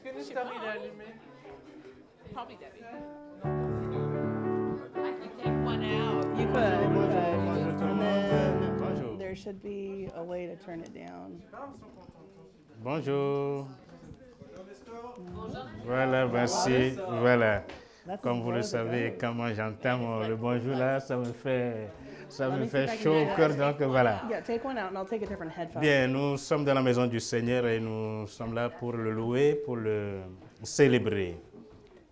que Nestor il est allumé? Probably Debbie. I could take one out. You could. Bonjour tout le And monde. then Bonjour. there should be a way to turn it down. Bonjour. Voilà, merci. Voilà. That's Comme as vous low le as it savez, goes. quand moi j'entends le bonjour là, ça me fait me see if I can chaud do au that. cœur. Donc voilà. Yeah, take one out and I'll take a different headphone. Bien, nous sommes dans la maison du Seigneur et nous sommes là pour le louer, pour le célébrer,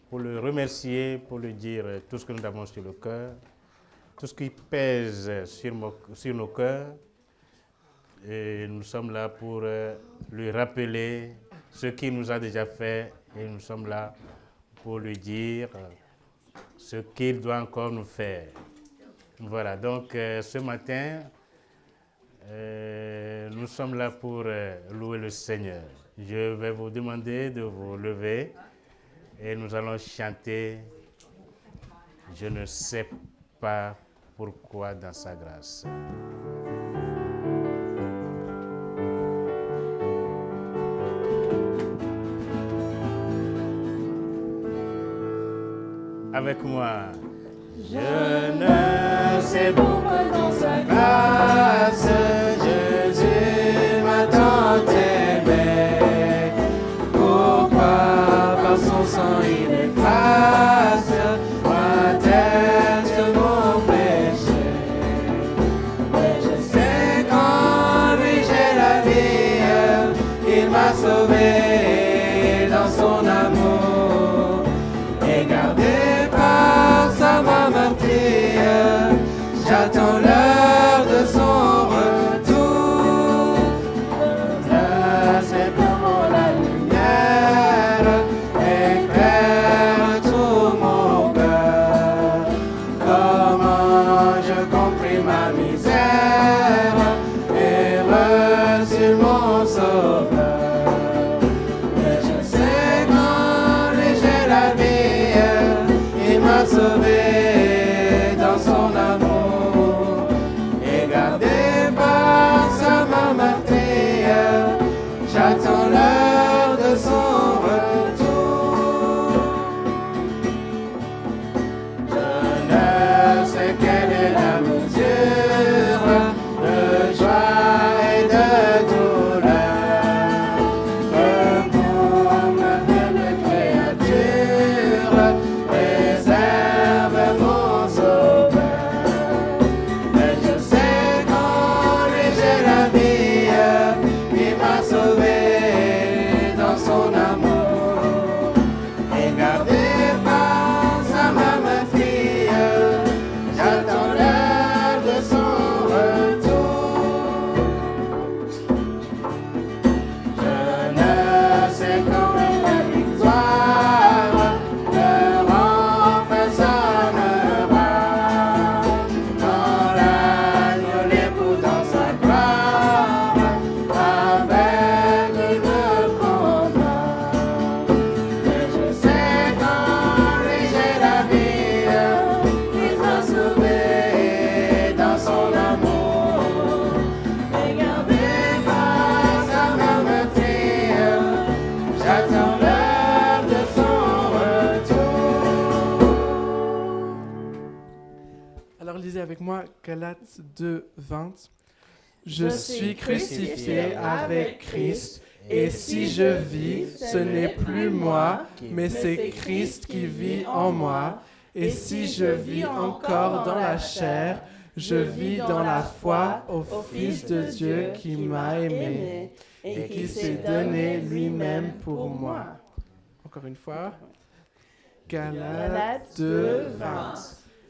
pour le remercier, pour lui dire tout ce que nous avons sur le cœur, tout ce qui pèse sur nos cœurs. Et nous sommes là pour lui rappeler ce qu'il nous a déjà fait et nous sommes là pour lui dire ce qu'il doit encore nous faire. Voilà, donc ce matin, nous sommes là pour louer le Seigneur. Je vais vous demander de vous lever et nous allons chanter « Je ne sais pas pourquoi dans sa grâce ». Avec moi. Je ne sais pourquoi dans sa grâce, Jésus m'a tant aimé. Pourquoi par son sang il efface ma tête de mon péché. Mais je sais qu'en lui j'ai la vie, il m'a sauvé dans son amour et gardé par sa main meurtrière. J'attends l'heure de son retour. Je sais comment la lumière éclaire tout mon cœur. Comment je compris ma misère et reçu mon sauveur. Mais je sais quand j'ai la vie, il m'a sauvé dans son amour et gardé par sa main meurtrière. J'attends l'heure de son retour. Je ne sais quelle est la mesure de joie et de douleur que pour ma faible créature réserve mon sauveur. Mais je sais qu'en lui j'ai la vie, il m'a sauvé dans son amour et gardé par sa main meurtrière. J'attends l'heure de son retour. Je ne sais quand la victoire leur enfin sonnera. Quand l'agneau l'époux dans sa gloire avec me prendra. Mais je sais quand lui j'ai la vie, il m'a sauvé dans son amour et gardé par sa main meurtrière. J'attends l'heure de son retour. Alors lisez avec moi Galates 2, 20. Je suis crucifié avec Christ, et si je vis, ce n'est plus moi, mais c'est Christ qui vit en moi. Et si je vis encore dans la chair, je vis dans la foi au Fils de Dieu qui m'a aimé et qui s'est donné lui-même pour moi. Encore une fois. Galates 2, 20.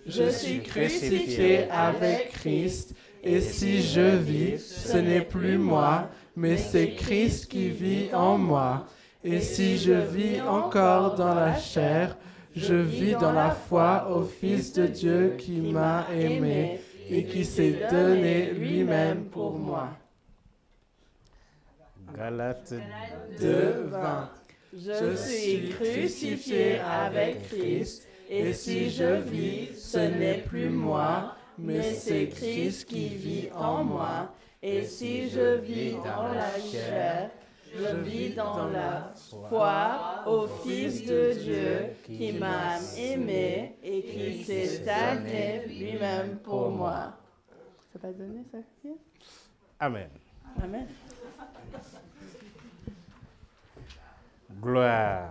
Je suis crucifié avec Christ, et si je vis, ce n'est plus moi, mais c'est Christ qui vit en moi. Et si je vis encore dans la chair, je vis dans la foi au Fils de Dieu qui m'a aimé et qui s'est donné lui-même pour moi. Galates 2, 20. Je suis crucifié avec Christ, et si je vis, ce n'est plus moi, mais c'est Christ qui vit en moi. Et si je vis dans la chair, je vis dans la foi au Fils de Dieu qui m'a aimé et qui s'est donné lui-même pour moi. Ça va donner ça? Amen. Amen. Gloire.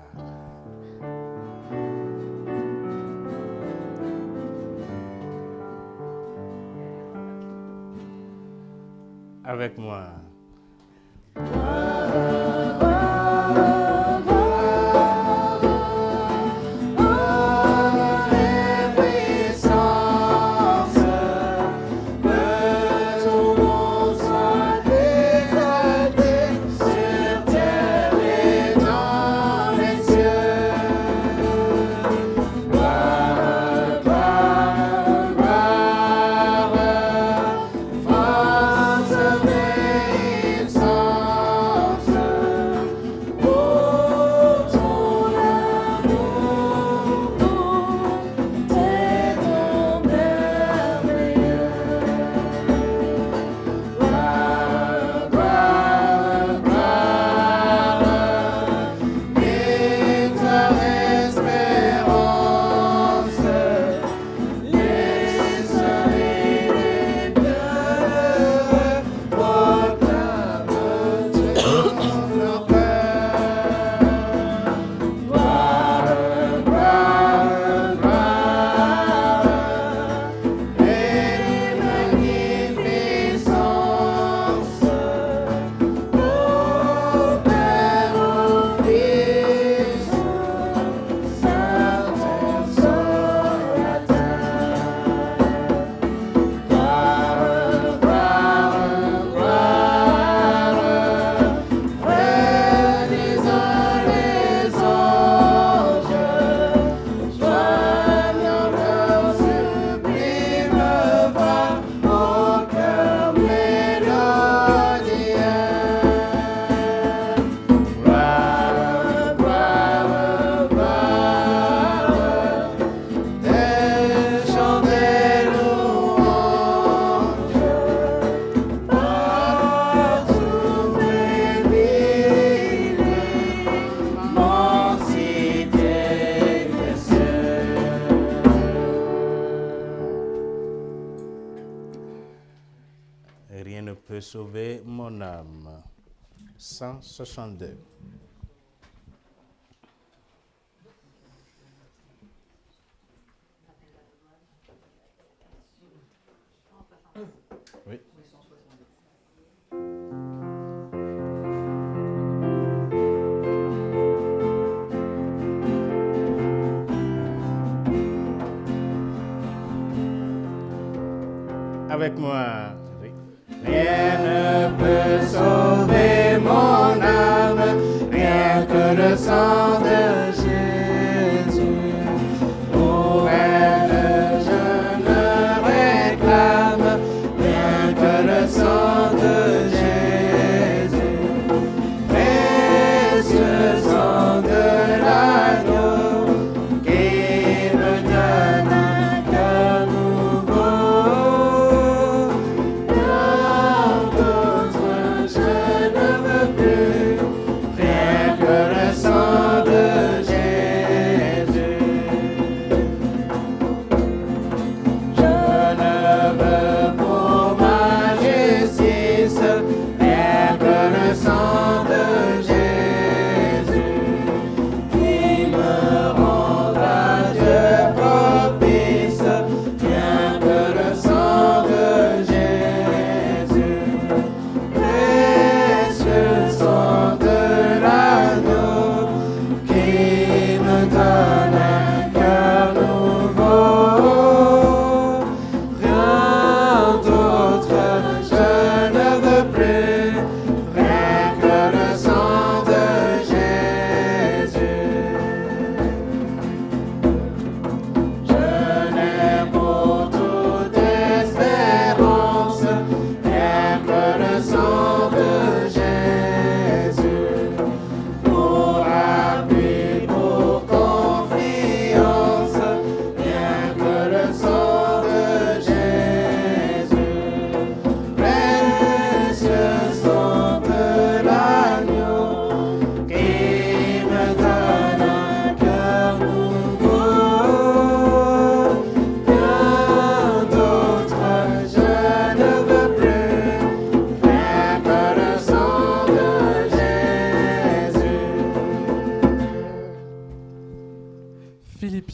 Avec moi. Rien ne peut sauver mon âme. 162. Oui. Avec moi. Oui. Rien ne peut sauver mon âme, rien que le sang de Jésus. Pour elle, je me réclame, rien que le sang de Jésus. Précieux sang de l'agneau, qui me donne un cœur nouveau. Dans d'autres, je ne veux plus, rien que le sang de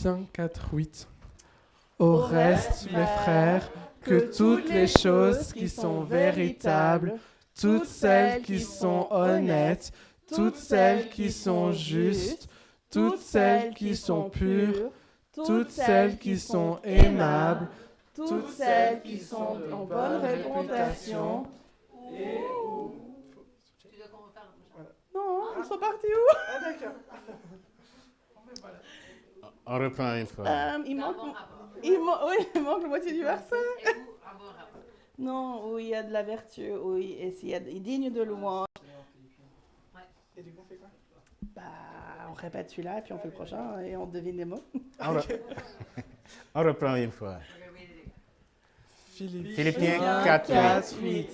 Philippiens 4:8. Au reste, mes frères, que toutes les choses qui sont véritables, toutes celles qui sont honnêtes, toutes celles qui sont justes, toutes celles qui sont pures, toutes celles qui sont aimables, toutes celles qui sont en bonne réputation. Non, ils sont partis où? Ah d'accord. On reprend une fois. Il manque la moitié du verset. Non, où il y a de la vertu, oui, et s'il y a digne de louange. Et du coup, on fait quoi? On répète celui-là et puis on fait le prochain et on devine les mots. On reprend une fois. Philippiens 4:8.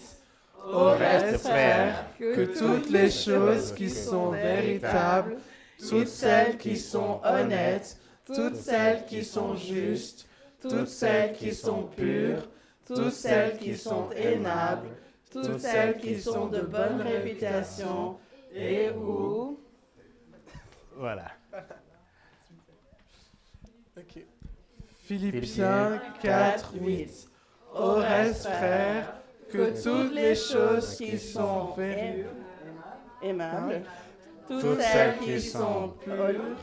Au reste, frères, que toutes les choses qui sont véritables, toutes celles qui sont honnêtes, toutes celles qui sont justes, toutes celles qui sont pures, toutes celles qui sont aimables, toutes celles qui sont de bonne réputation, et où... Voilà. Ok. Philippiens 4:8. Au reste, frères, que toutes les choses qui sont aimables, toutes celles qui sont pures,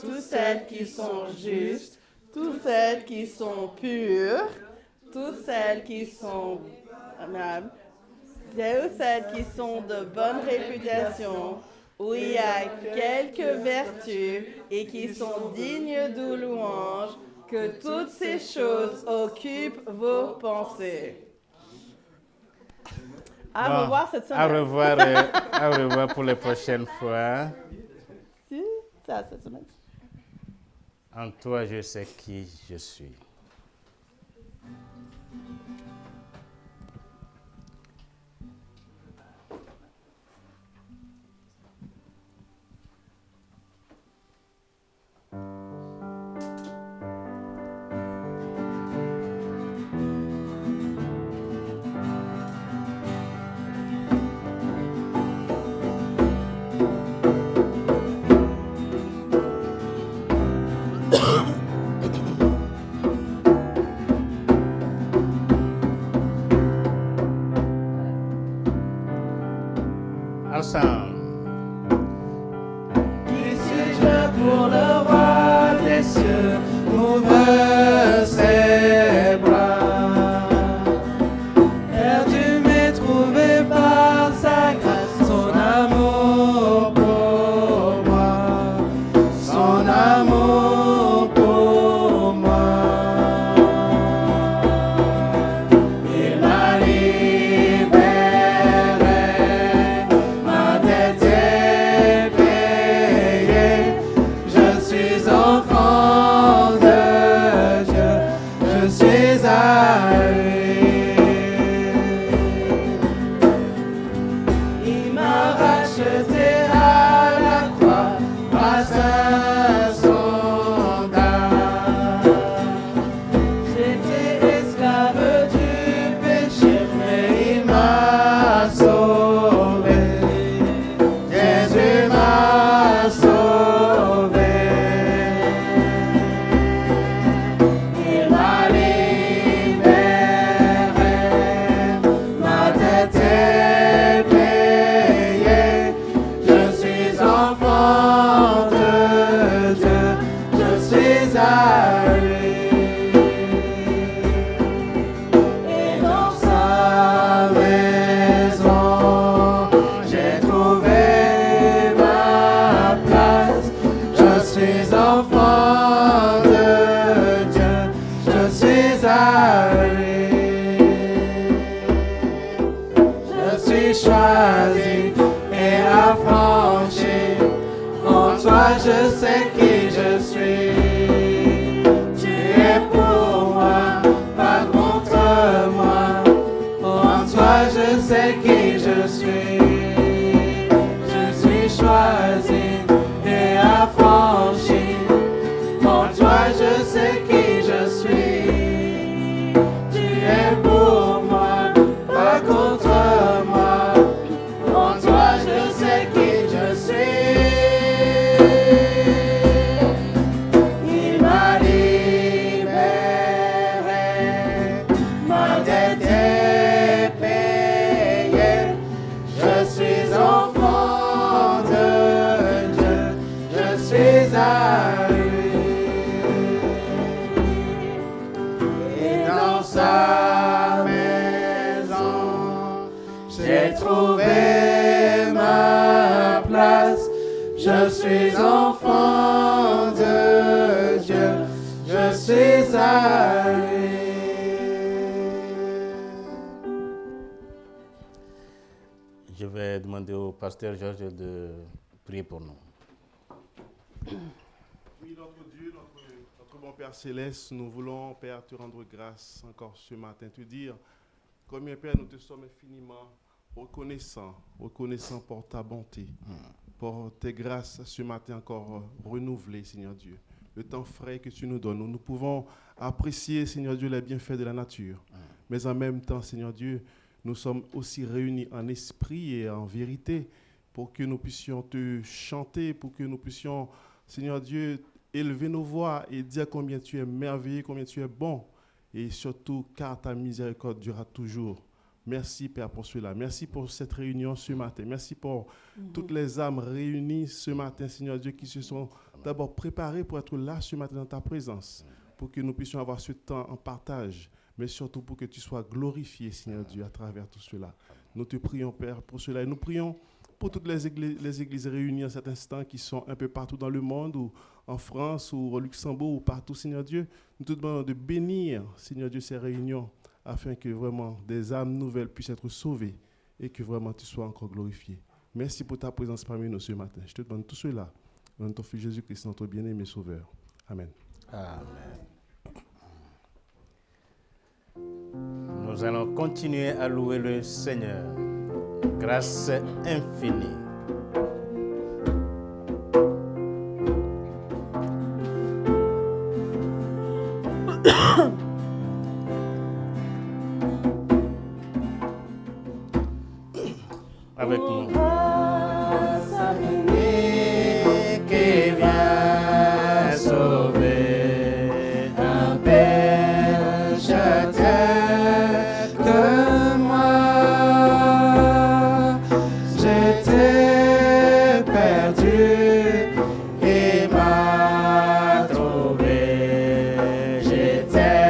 toutes celles qui sont justes, toutes celles qui sont pures, toutes celles qui sont aimables, toutes celles qui sont de bonne réputation, où il y a quelques vertus et qui sont dignes de louange, que toutes ces choses occupent vos pensées. À revoir cette semaine. À revoir pour les prochaines fois. Si, ça, cette semaine. En toi, je sais qui je suis. Ensemble. Qui suis-je pour le roi des cieux, ouvre ses bras. Perdu mais trouvé par sa grâce, son amour pour moi, son amour pour moi. Il m'a libéré, ma dette est payée, je suis enfant de Dieu, je suis à lui. Il m'a racheté à la croix grâce à son âme. J'étais esclave du péché, mais il m'a sauvé. Jésus m'a sauvé. Il m'a libéré, ma dette est payée. Je Je suis enfant de Dieu, je suis à lui. Je vais demander au pasteur Georges de prier pour nous. Oui, notre Dieu, notre bon Père Céleste, nous voulons, Père, te rendre grâce encore ce matin, te dire combien, Père, nous te sommes infiniment reconnaissants pour ta bonté, pour tes grâces ce matin encore renouvelées, Seigneur Dieu. Le temps frais que tu nous donnes, nous pouvons apprécier, Seigneur Dieu, les bienfaits de la nature. Mais en même temps, Seigneur Dieu, nous sommes aussi réunis en esprit et en vérité pour que nous puissions te chanter, pour que nous puissions, Seigneur Dieu, élever nos voix et dire combien tu es merveilleux, combien tu es bon. Et surtout, car ta miséricorde durera toujours. Merci, Père, pour cela. Merci pour cette réunion ce matin. Merci pour toutes les âmes réunies ce matin, Seigneur Dieu, qui se sont d'abord préparées pour être là ce matin dans ta présence, pour que nous puissions avoir ce temps en partage, mais surtout pour que tu sois glorifié, Seigneur Dieu, à travers tout cela. Nous te prions, Père, pour cela. Et nous prions pour toutes les églises réunies en cet instant qui sont un peu partout dans le monde, ou en France, ou au Luxembourg, ou partout, Seigneur Dieu. Nous te demandons de bénir, Seigneur Dieu, ces réunions, afin que vraiment des âmes nouvelles puissent être sauvées et que vraiment tu sois encore glorifié. Merci pour ta présence parmi nous ce matin. Je te demande tout cela dans ton Fils Jésus-Christ, notre bien-aimé Sauveur. Amen. Amen. Nous allons continuer à louer le Seigneur. Grâce infinie. Avec nous. Qui vient sauver un pécheur tel que moi. J'étais perdu, il m'a trouvé. J'étais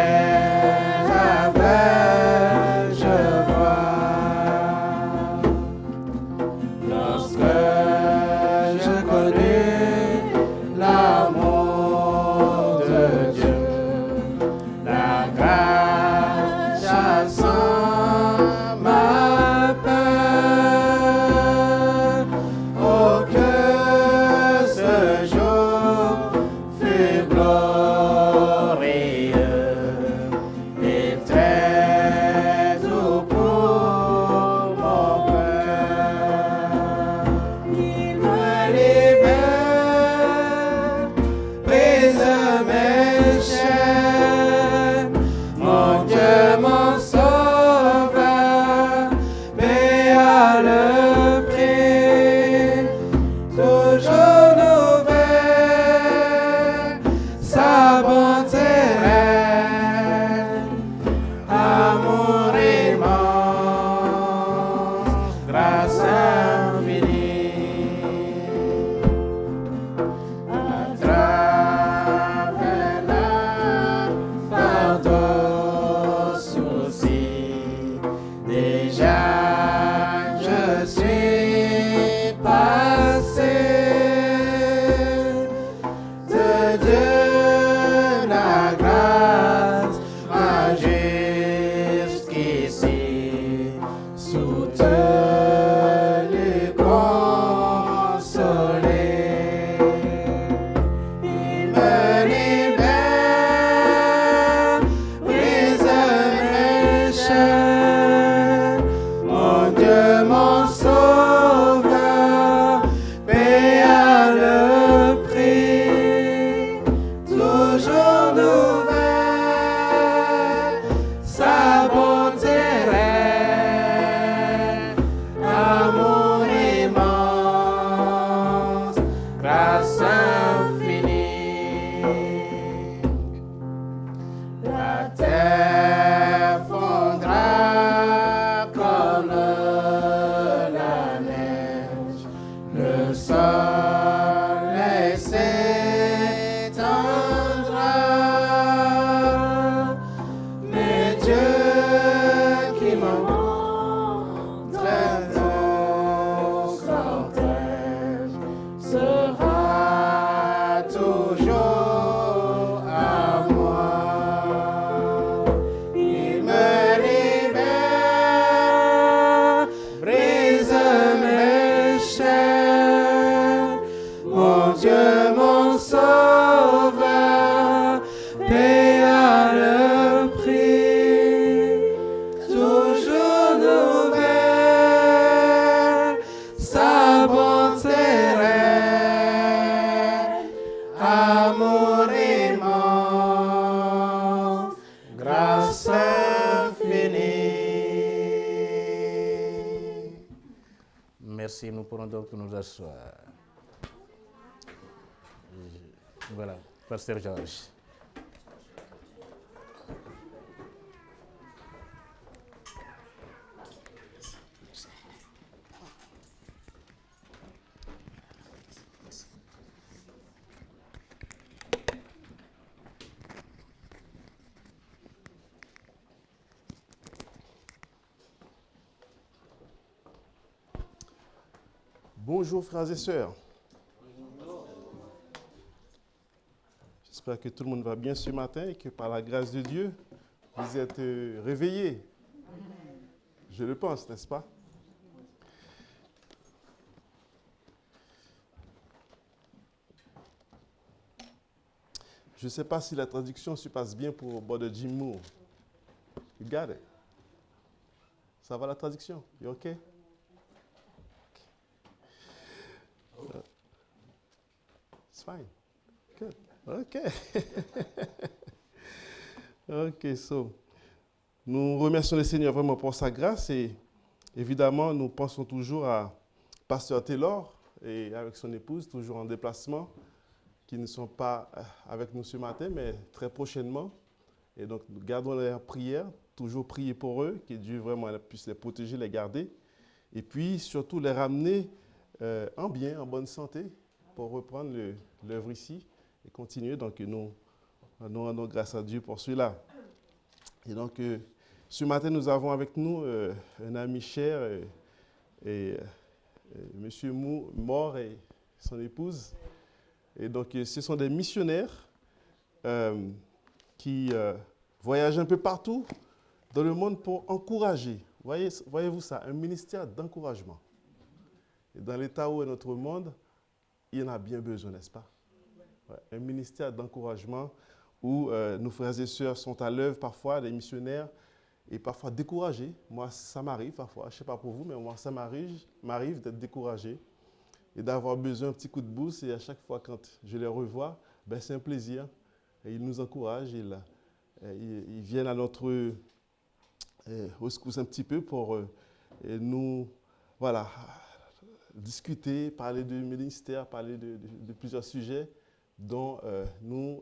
aveugle, je vois. Lorsque je connus l'amour de Dieu, la grâce chassant ma peur, oh que ce jour fut glorieux et très doux pour mon cœur. Il me libère, brise mes chaînes, mon Dieu, mon sauveur, paie à le prix, toujours nouvelle, sa bonté règne, amour immense, grâce infinie. À travers la fardeau souci, déjà je suis passé. De Dieu la grâce m'a jusqu'ici soutenu, consolé. Il me libère, brise mes chaînes, mon Dieu, mon sauveur, paie à le prix, toujours nouvelle, sa bonté règne, amour immense, grâce infinie. La terre fondra comme la neige, le soleil s'éteindra, mais Dieu qui m'en montre son cortège pourrons donc nous asseoir. Voilà, Pasteur Georges. Bonjour frères et sœurs. J'espère que tout le monde va bien ce matin et que par la grâce de Dieu, vous êtes réveillés. Je le pense, n'est-ce pas? Je ne sais pas si la traduction se passe bien pour Brother Jim Moore. You got it? Ça va la traduction? You okay? It's fine. Good. Okay. Okay, so. Nous remercions le Seigneur vraiment pour sa grâce et évidemment, nous pensons toujours à Pasteur Taylor et avec son épouse, toujours en déplacement, qui ne sont pas avec nous ce matin, mais très prochainement. Et donc, nous gardons leur prière, toujours prier pour eux, que Dieu vraiment puisse les protéger, les garder. Et puis, surtout, les ramener en bien, en bonne santé, pour reprendre l'œuvre ici et continuer. Donc, nous rendons grâce à Dieu pour cela. Et donc, ce matin, nous avons avec nous un ami cher, M. Moore et son épouse. Et donc, ce sont des missionnaires qui voyagent un peu partout dans le monde pour encourager. Voyez-vous ça, un ministère d'encouragement. Et dans l'état où est notre monde, il y en a bien besoin, n'est-ce pas? Ouais, un ministère d'encouragement où nos frères et sœurs sont à l'œuvre parfois, des missionnaires, et parfois découragés. Moi, ça m'arrive parfois, je ne sais pas pour vous, mais moi, ça m'arrive d'être découragé et d'avoir besoin d'un petit coup de boost. Et à chaque fois, quand je les revois, ben, c'est un plaisir. Et ils nous encouragent, ils viennent à notre rescousse un petit peu pour nous, voilà, discuter, parler de ministère, parler de plusieurs sujets dont nous,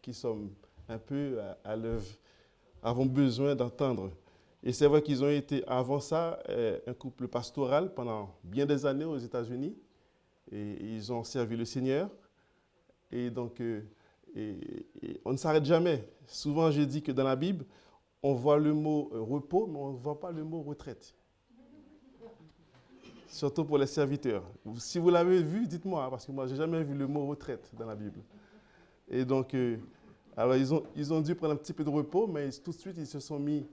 qui sommes un peu à l'œuvre, avons besoin d'entendre. Et c'est vrai qu'ils ont été, avant ça, un couple pastoral pendant bien des années aux États-Unis. Et ils ont servi le Seigneur. Et donc, et on ne s'arrête jamais. Souvent, je dis que dans la Bible, on voit le mot repos, mais on ne voit pas le mot retraite. Surtout pour les serviteurs. Si vous l'avez vu, dites-moi, parce que moi, je n'ai jamais vu le mot retraite dans la Bible. Et donc, alors ils ont dû prendre un petit peu de repos, mais tout de suite, ils se sont mis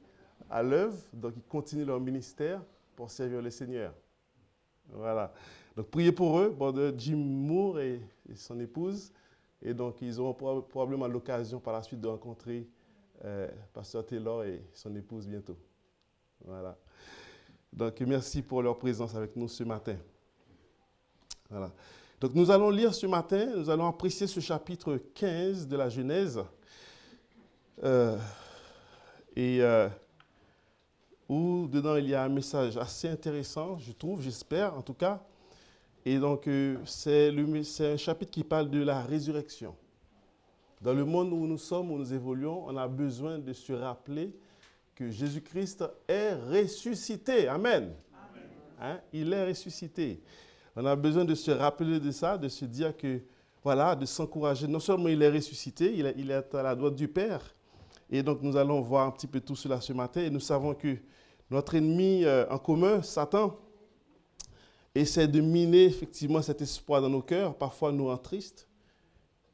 à l'œuvre. Donc, ils continuent leur ministère pour servir le Seigneur. Voilà. Donc, priez pour eux, Brother Jim Moore et son épouse. Et donc, ils auront probablement l'occasion par la suite de rencontrer Pasteur Taylor et son épouse bientôt. Voilà. Donc, merci pour leur présence avec nous ce matin. Voilà. Donc, nous allons lire ce matin, nous allons apprécier ce chapitre 15 de la Genèse. Où dedans, il y a un message assez intéressant, je trouve, j'espère en tout cas. Et donc, c'est un chapitre qui parle de la résurrection. Dans le monde où nous sommes, où nous évoluons, on a besoin de se rappeler que Jésus-Christ est ressuscité. Amen. Hein? Il est ressuscité. On a besoin de se rappeler de ça, de se dire que, voilà, de s'encourager. Non seulement il est ressuscité, il est à la droite du Père. Et donc, nous allons voir un petit peu tout cela ce matin. Et nous savons que notre ennemi en commun, Satan, essaie de miner effectivement cet espoir dans nos cœurs, parfois nous rend tristes.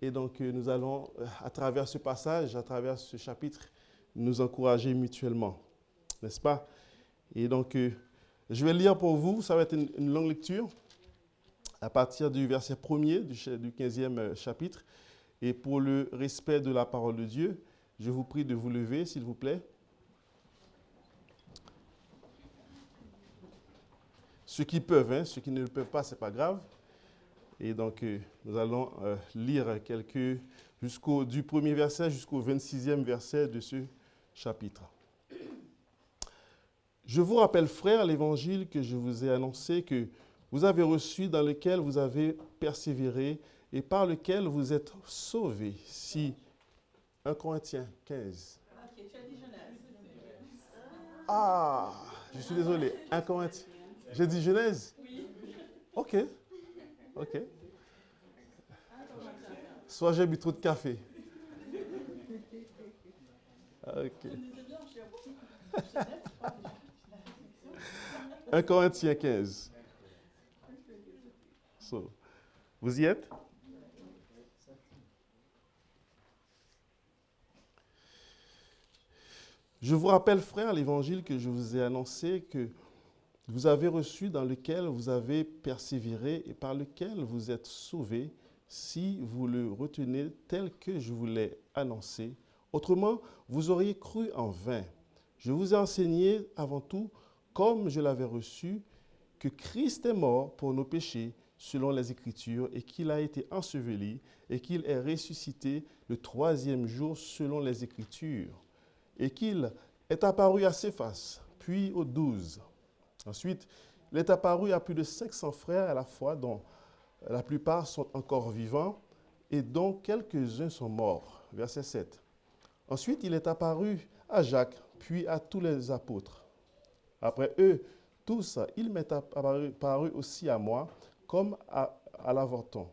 Et donc, nous allons, à travers ce passage, à travers ce chapitre, nous encourager mutuellement. N'est-ce pas? Et donc, je vais lire pour vous, ça va être une longue lecture, à partir du verset 1er du 15e chapitre. Et pour le respect de la parole de Dieu, je vous prie de vous lever, s'il vous plaît. Ceux qui peuvent, hein, ceux qui ne le peuvent pas, ce n'est pas grave. Et donc, nous allons lire du premier verset jusqu'au 26e verset de ce chapitre. Je vous rappelle, frères, l'évangile que je vous ai annoncé, que vous avez reçu, dans lequel vous avez persévéré et par lequel vous êtes sauvés. Si 1 Corinthiens 15. Ah, je suis désolé. 1 Corinthiens. J'ai dit Genèse? Oui. OK. Soit j'ai bu trop de café. OK. 1 Corinthiens 15. So, vous y êtes? Je vous rappelle, frères, l'évangile que je vous ai annoncé, que vous avez reçu, dans lequel vous avez persévéré et par lequel vous êtes sauvés, si vous le retenez tel que je vous l'ai annoncé. Autrement, vous auriez cru en vain. Je vous ai enseigné avant tout, comme je l'avais reçu, que Christ est mort pour nos péchés, selon les Écritures, et qu'il a été enseveli, et qu'il est ressuscité le 3e jour, selon les Écritures, et qu'il est apparu à Céphas, puis aux 12. Ensuite, il est apparu à plus de 500 frères à la fois, dont la plupart sont encore vivants, et dont quelques-uns sont morts. Verset 7. Ensuite, il est apparu à Jacques, puis à tous les apôtres. Après eux, tous, il m'est apparu aussi à moi, comme à l'avorton.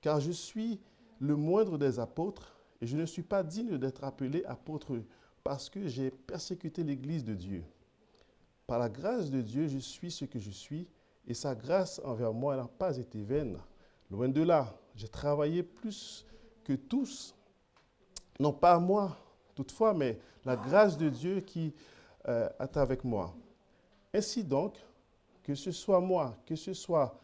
Car je suis le moindre des apôtres, et je ne suis pas digne d'être appelé apôtre, parce que j'ai persécuté l'Église de Dieu. Par la grâce de Dieu, je suis ce que je suis, et sa grâce envers moi n'a pas été vaine. Loin de là, j'ai travaillé plus que tous, non pas moi, toutefois, mais la grâce de Dieu qui est avec moi. Ainsi donc, que ce soit moi, que ce soit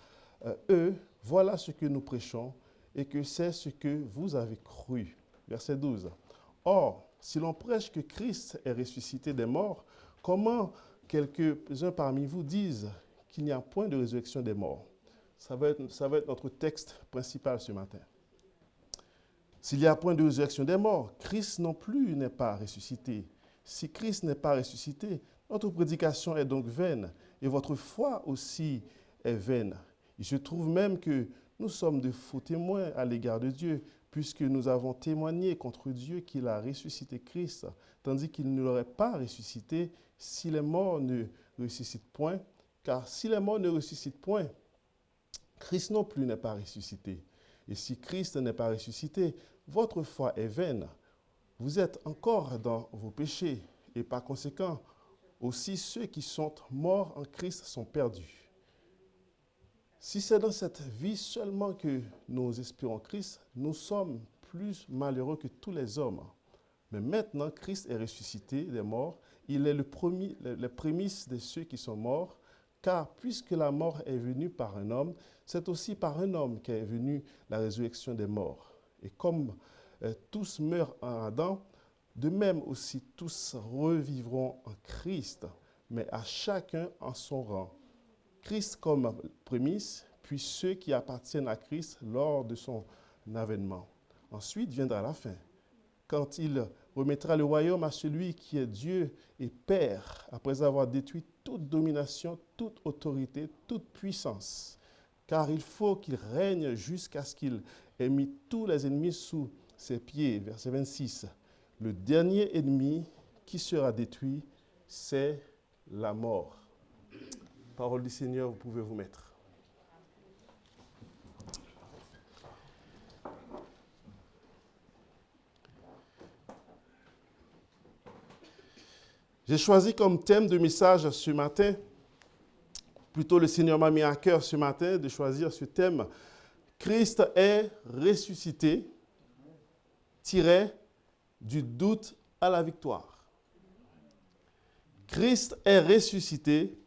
eux, voilà ce que nous prêchons, et que c'est ce que vous avez cru. Verset 12. Or, si l'on prêche que Christ est ressuscité des morts, comment quelques-uns parmi vous disent qu'il n'y a point de résurrection des morts? Ça va être notre texte principal ce matin. S'il n'y a point de résurrection des morts, Christ non plus n'est pas ressuscité. Si Christ n'est pas ressuscité, notre prédication est donc vaine, et votre foi aussi est vaine. Il se trouve même que nous sommes de faux témoins à l'égard de Dieu, puisque nous avons témoigné contre Dieu qu'il a ressuscité Christ, tandis qu'il ne l'aurait pas ressuscité si les morts ne ressuscitent point. Car si les morts ne ressuscitent point, Christ non plus n'est pas ressuscité. Et si Christ n'est pas ressuscité, votre foi est vaine. Vous êtes encore dans vos péchés, et par conséquent, aussi ceux qui sont morts en Christ sont perdus. Si c'est dans cette vie seulement que nous espérons Christ, nous sommes plus malheureux que tous les hommes. Mais maintenant, Christ est ressuscité des morts. Il est les prémices de ceux qui sont morts, car puisque la mort est venue par un homme, c'est aussi par un homme qu'est venue la résurrection des morts. Et comme tous meurent en Adam, de même aussi tous revivront en Christ, mais à chacun en son rang. Christ comme prémisse, puis ceux qui appartiennent à Christ lors de son avènement. Ensuite viendra la fin, quand il remettra le royaume à celui qui est Dieu et Père, après avoir détruit toute domination, toute autorité, toute puissance. Car il faut qu'il règne jusqu'à ce qu'il ait mis tous les ennemis sous ses pieds. Verset 26. Le dernier ennemi qui sera détruit, c'est la mort. Parole du Seigneur, vous pouvez vous mettre. J'ai choisi comme thème de message ce matin, plutôt le Seigneur m'a mis à cœur ce matin de choisir ce thème, Christ est ressuscité, tiré du doute à la victoire. Christ est ressuscité,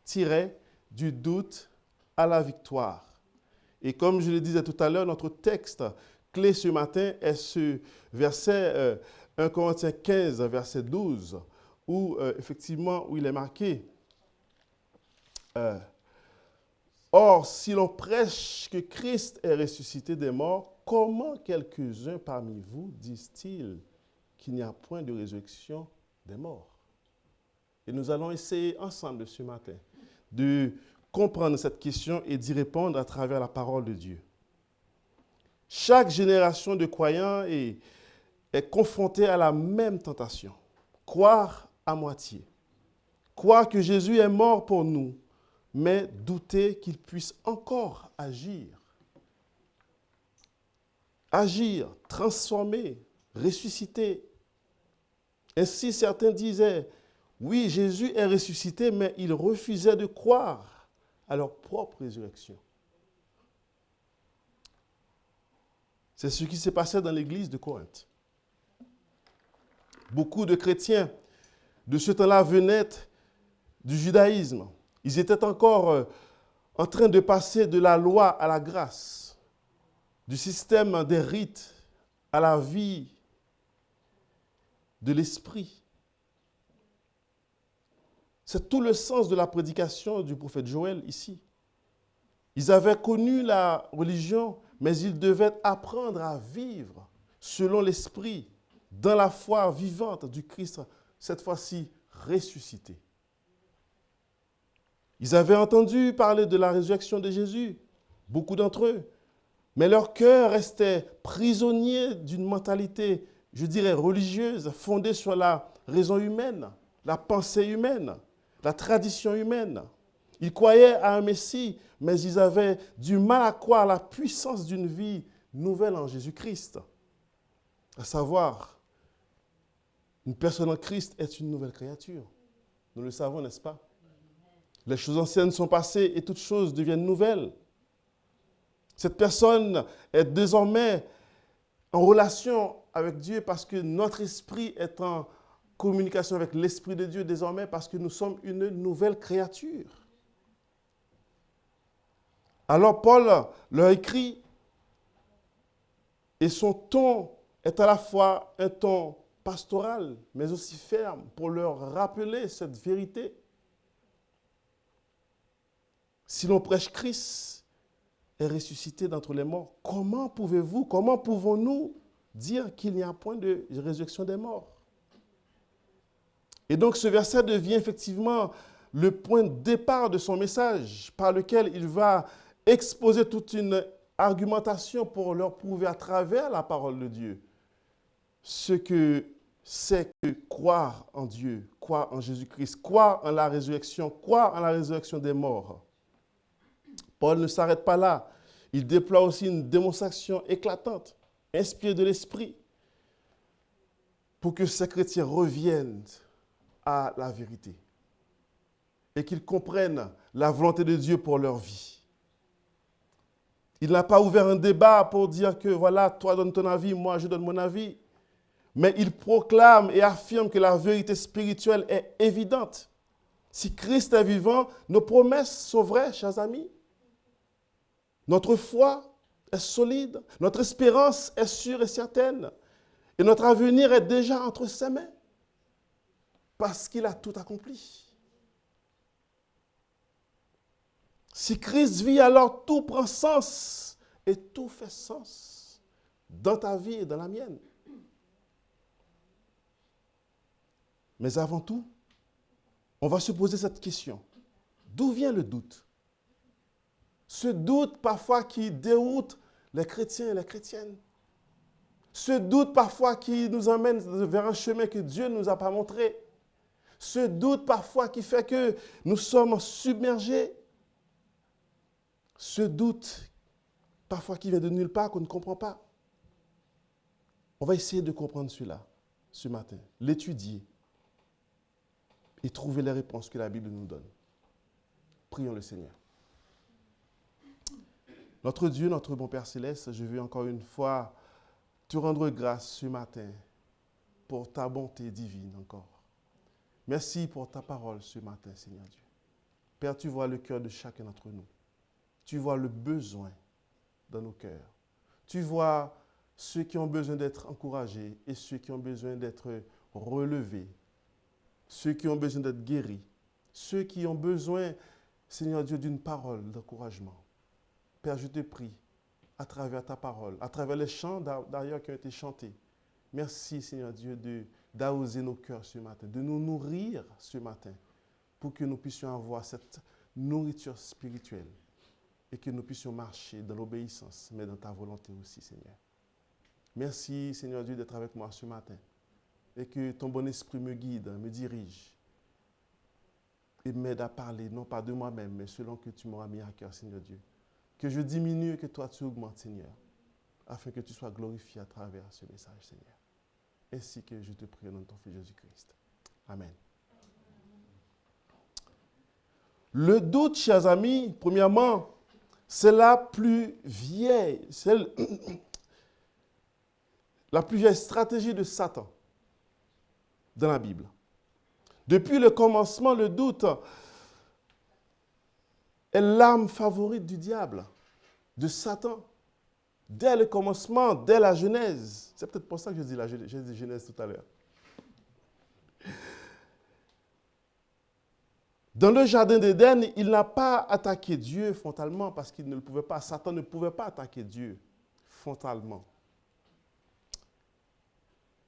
tiré du doute à la victoire. Et comme je le disais tout à l'heure, notre texte clé ce matin est ce verset 1 Corinthiens 15, verset 12, où effectivement, où il est marqué Or, si l'on prêche que Christ est ressuscité des morts, comment quelques-uns parmi vous disent-ils qu'il n'y a point de résurrection des morts? Et nous allons essayer ensemble ce matin de comprendre cette question et d'y répondre à travers la parole de Dieu. Chaque génération de croyants est confrontée à la même tentation. Croire à moitié. Croire que Jésus est mort pour nous, mais douter qu'il puisse encore agir. Agir, transformer, ressusciter. Ainsi, certains disaient, oui, Jésus est ressuscité, mais ils refusaient de croire à leur propre résurrection. C'est ce qui s'est passé dans l'église de Corinthe. Beaucoup de chrétiens de ce temps-là venaient du judaïsme. Ils étaient encore en train de passer de la loi à la grâce, du système des rites à la vie de l'esprit. C'est tout le sens de la prédication du prophète Joël ici. Ils avaient connu la religion, mais ils devaient apprendre à vivre selon l'esprit, dans la foi vivante du Christ, cette fois-ci ressuscité. Ils avaient entendu parler de la résurrection de Jésus, beaucoup d'entre eux, mais leur cœur restait prisonnier d'une mentalité, je dirais, religieuse, fondée sur la raison humaine, la pensée humaine, la tradition humaine. Ils croyaient à un Messie, mais ils avaient du mal à croire à la puissance d'une vie nouvelle en Jésus-Christ. À savoir, une personne en Christ est une nouvelle créature. Nous le savons, n'est-ce pas? Les choses anciennes sont passées et toutes choses deviennent nouvelles. Cette personne est désormais en relation avec Dieu parce que notre esprit est en communication avec l'Esprit de Dieu désormais parce que nous sommes une nouvelle créature. Alors Paul leur écrit et son ton est à la fois un ton pastoral, mais aussi ferme pour leur rappeler cette vérité. Si l'on prêche Christ est ressuscité d'entre les morts, comment pouvons-nous dire qu'il n'y a point de résurrection des morts? Et donc ce verset devient effectivement le point de départ de son message, par lequel il va exposer toute une argumentation pour leur prouver à travers la parole de Dieu ce que c'est que croire en Dieu, croire en Jésus-Christ, croire en la résurrection des morts. Paul ne s'arrête pas là. Il déploie aussi une démonstration éclatante, inspirée de l'Esprit, pour que ces chrétiens reviennent à la vérité et qu'ils comprennent la volonté de Dieu pour leur vie. Il n'a pas ouvert un débat pour dire que voilà, toi donne ton avis, moi je donne mon avis. Mais il proclame et affirme que la vérité spirituelle est évidente. Si Christ est vivant, nos promesses sont vraies, chers amis. Notre foi est solide, notre espérance est sûre et certaine. Et notre avenir est déjà entre ses mains. Parce qu'il a tout accompli. Si Christ vit, alors tout prend sens et tout fait sens dans ta vie et dans la mienne. Mais avant tout, on va se poser cette question. D'où vient le doute? Ce doute parfois qui déroute les chrétiens et les chrétiennes. Ce doute parfois qui nous emmène vers un chemin que Dieu ne nous a pas montré. Ce doute parfois qui fait que nous sommes submergés. Ce doute parfois qui vient de nulle part, qu'on ne comprend pas. On va essayer de comprendre cela ce matin, l'étudier et trouver les réponses que la Bible nous donne. Prions le Seigneur. Notre Dieu, notre bon Père Céleste, je veux encore une fois te rendre grâce ce matin pour ta bonté divine encore. Merci pour ta parole ce matin, Seigneur Dieu. Père, tu vois le cœur de chacun d'entre nous. Tu vois le besoin dans nos cœurs. Tu vois ceux qui ont besoin d'être encouragés et ceux qui ont besoin d'être relevés. Ceux qui ont besoin d'être guéris. Ceux qui ont besoin, Seigneur Dieu, d'une parole d'encouragement. Père, je te prie, à travers ta parole, à travers les chants d'ailleurs qui ont été chantés. Merci, Seigneur Dieu, d'arroser nos cœurs ce matin, de nous nourrir ce matin, pour que nous puissions avoir nourriture spirituelle et que nous puissions marcher dans l'obéissance, mais dans ta volonté aussi, Seigneur. Merci, Seigneur Dieu, d'être avec moi ce matin et que ton bon esprit me guide, me dirige et m'aide à parler, non pas de moi-même, mais selon que tu m'auras mis à cœur, Seigneur Dieu. Que je diminue et que toi tu augmentes, Seigneur, afin que tu sois glorifié à travers ce message, Seigneur. Ainsi que je te prie au nom de ton Fils Jésus-Christ. Amen. Le doute, chers amis, premièrement, c'est la plus vieille, la plus vieille stratégie de Satan dans la Bible. Depuis le commencement, le doute est l'arme favorite du diable, de Satan. Dès le commencement, dès la Genèse. C'est peut-être pour ça que j'ai dit Genèse tout à l'heure. Dans le jardin d'Éden, il n'a pas attaqué Dieu frontalement parce qu'il ne le pouvait pas. Satan ne pouvait pas attaquer Dieu frontalement.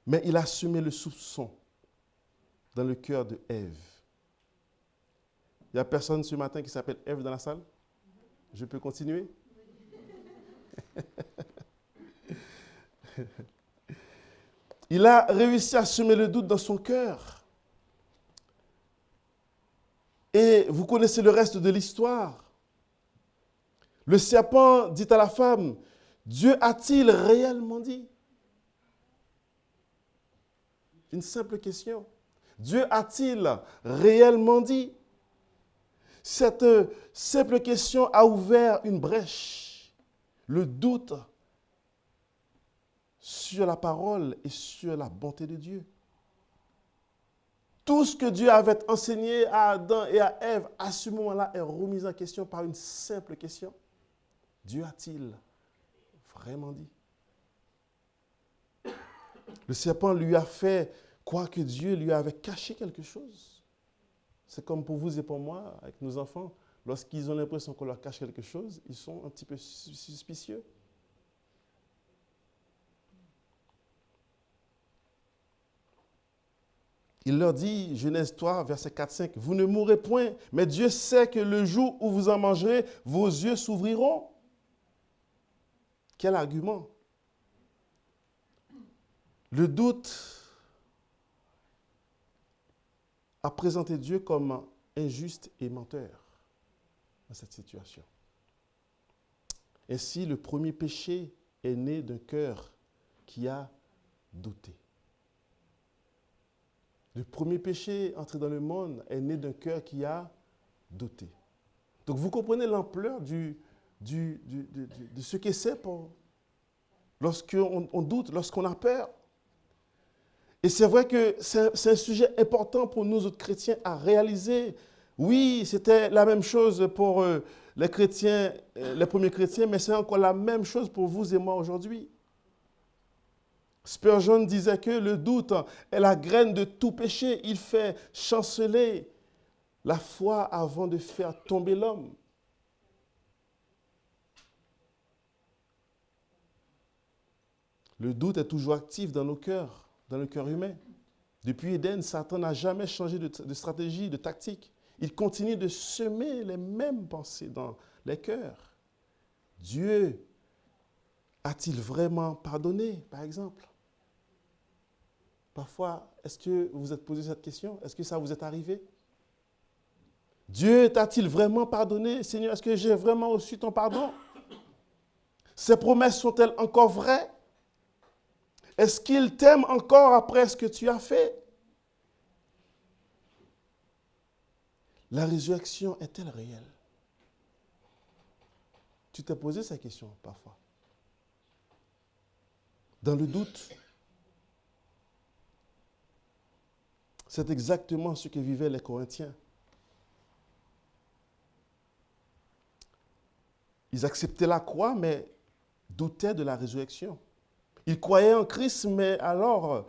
Mais il a semé le soupçon dans le cœur de Ève. Il n'y a personne ce matin qui s'appelle Ève dans la salle? Je peux continuer? Il a réussi à semer le doute dans son cœur. Et vous connaissez le reste de l'histoire. Le serpent dit à la femme, Dieu a-t-il réellement dit? Une simple question. Dieu a-t-il réellement dit? Cette simple question a ouvert une brèche. Le doute sur la parole et sur la bonté de Dieu. Tout ce que Dieu avait enseigné à Adam et à Ève, à ce moment-là, est remis en question par une simple question. Dieu a-t-il vraiment dit? Le serpent lui a fait croire que Dieu lui avait caché quelque chose. C'est comme pour vous et pour moi, avec nos enfants. Lorsqu'ils ont l'impression qu'on leur cache quelque chose, ils sont un petit peu suspicieux. Il leur dit, Genèse 3, verset 4-5, « Vous ne mourrez point, mais Dieu sait que le jour où vous en mangerez, vos yeux s'ouvriront. » Quel argument! Le doute a présenté Dieu comme injuste et menteur dans cette situation. Ainsi, le premier péché est né d'un cœur qui a douté. Le premier péché entré dans le monde est né d'un cœur qui a douté. Donc vous comprenez l'ampleur de ce que c'est lorsqu'on doute, lorsqu'on a peur. Et c'est vrai que c'est un sujet important pour nous autres chrétiens à réaliser. Oui, c'était la même chose pour les chrétiens, les premiers chrétiens, mais c'est encore la même chose pour vous et moi aujourd'hui. Spurgeon disait que le doute est la graine de tout péché. Il fait chanceler la foi avant de faire tomber l'homme. Le doute est toujours actif dans nos cœurs, dans le cœur humain. Depuis Éden, Satan n'a jamais changé de stratégie, de tactique. Il continue de semer les mêmes pensées dans les cœurs. Dieu a-t-il vraiment pardonné, par exemple? Parfois, est-ce que vous vous êtes posé cette question? Est-ce que ça vous est arrivé? Dieu t'a-t-il vraiment pardonné? Seigneur, est-ce que j'ai vraiment reçu ton pardon? Ces promesses sont-elles encore vraies? Est-ce qu'il t'aime encore après ce que tu as fait? La résurrection est-elle réelle? Tu t'es posé ces questions parfois. Dans le doute, c'est exactement ce que vivaient les Corinthiens. Ils acceptaient la croix, mais doutaient de la résurrection. Ils croyaient en Christ, mais alors,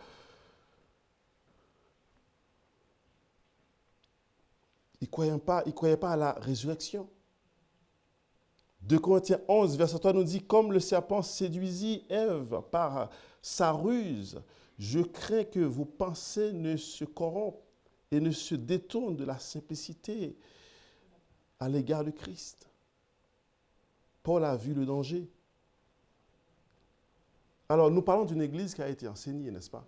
ils ne croyaient pas à la résurrection. 2 Corinthiens 11, verset 3 nous dit, « Comme le serpent séduisit Ève par sa ruse, je crains que vos pensées ne se corrompent et ne se détournent de la simplicité à l'égard de Christ. Paul a vu le danger. Alors, nous parlons d'une église qui a été enseignée, n'est-ce pas?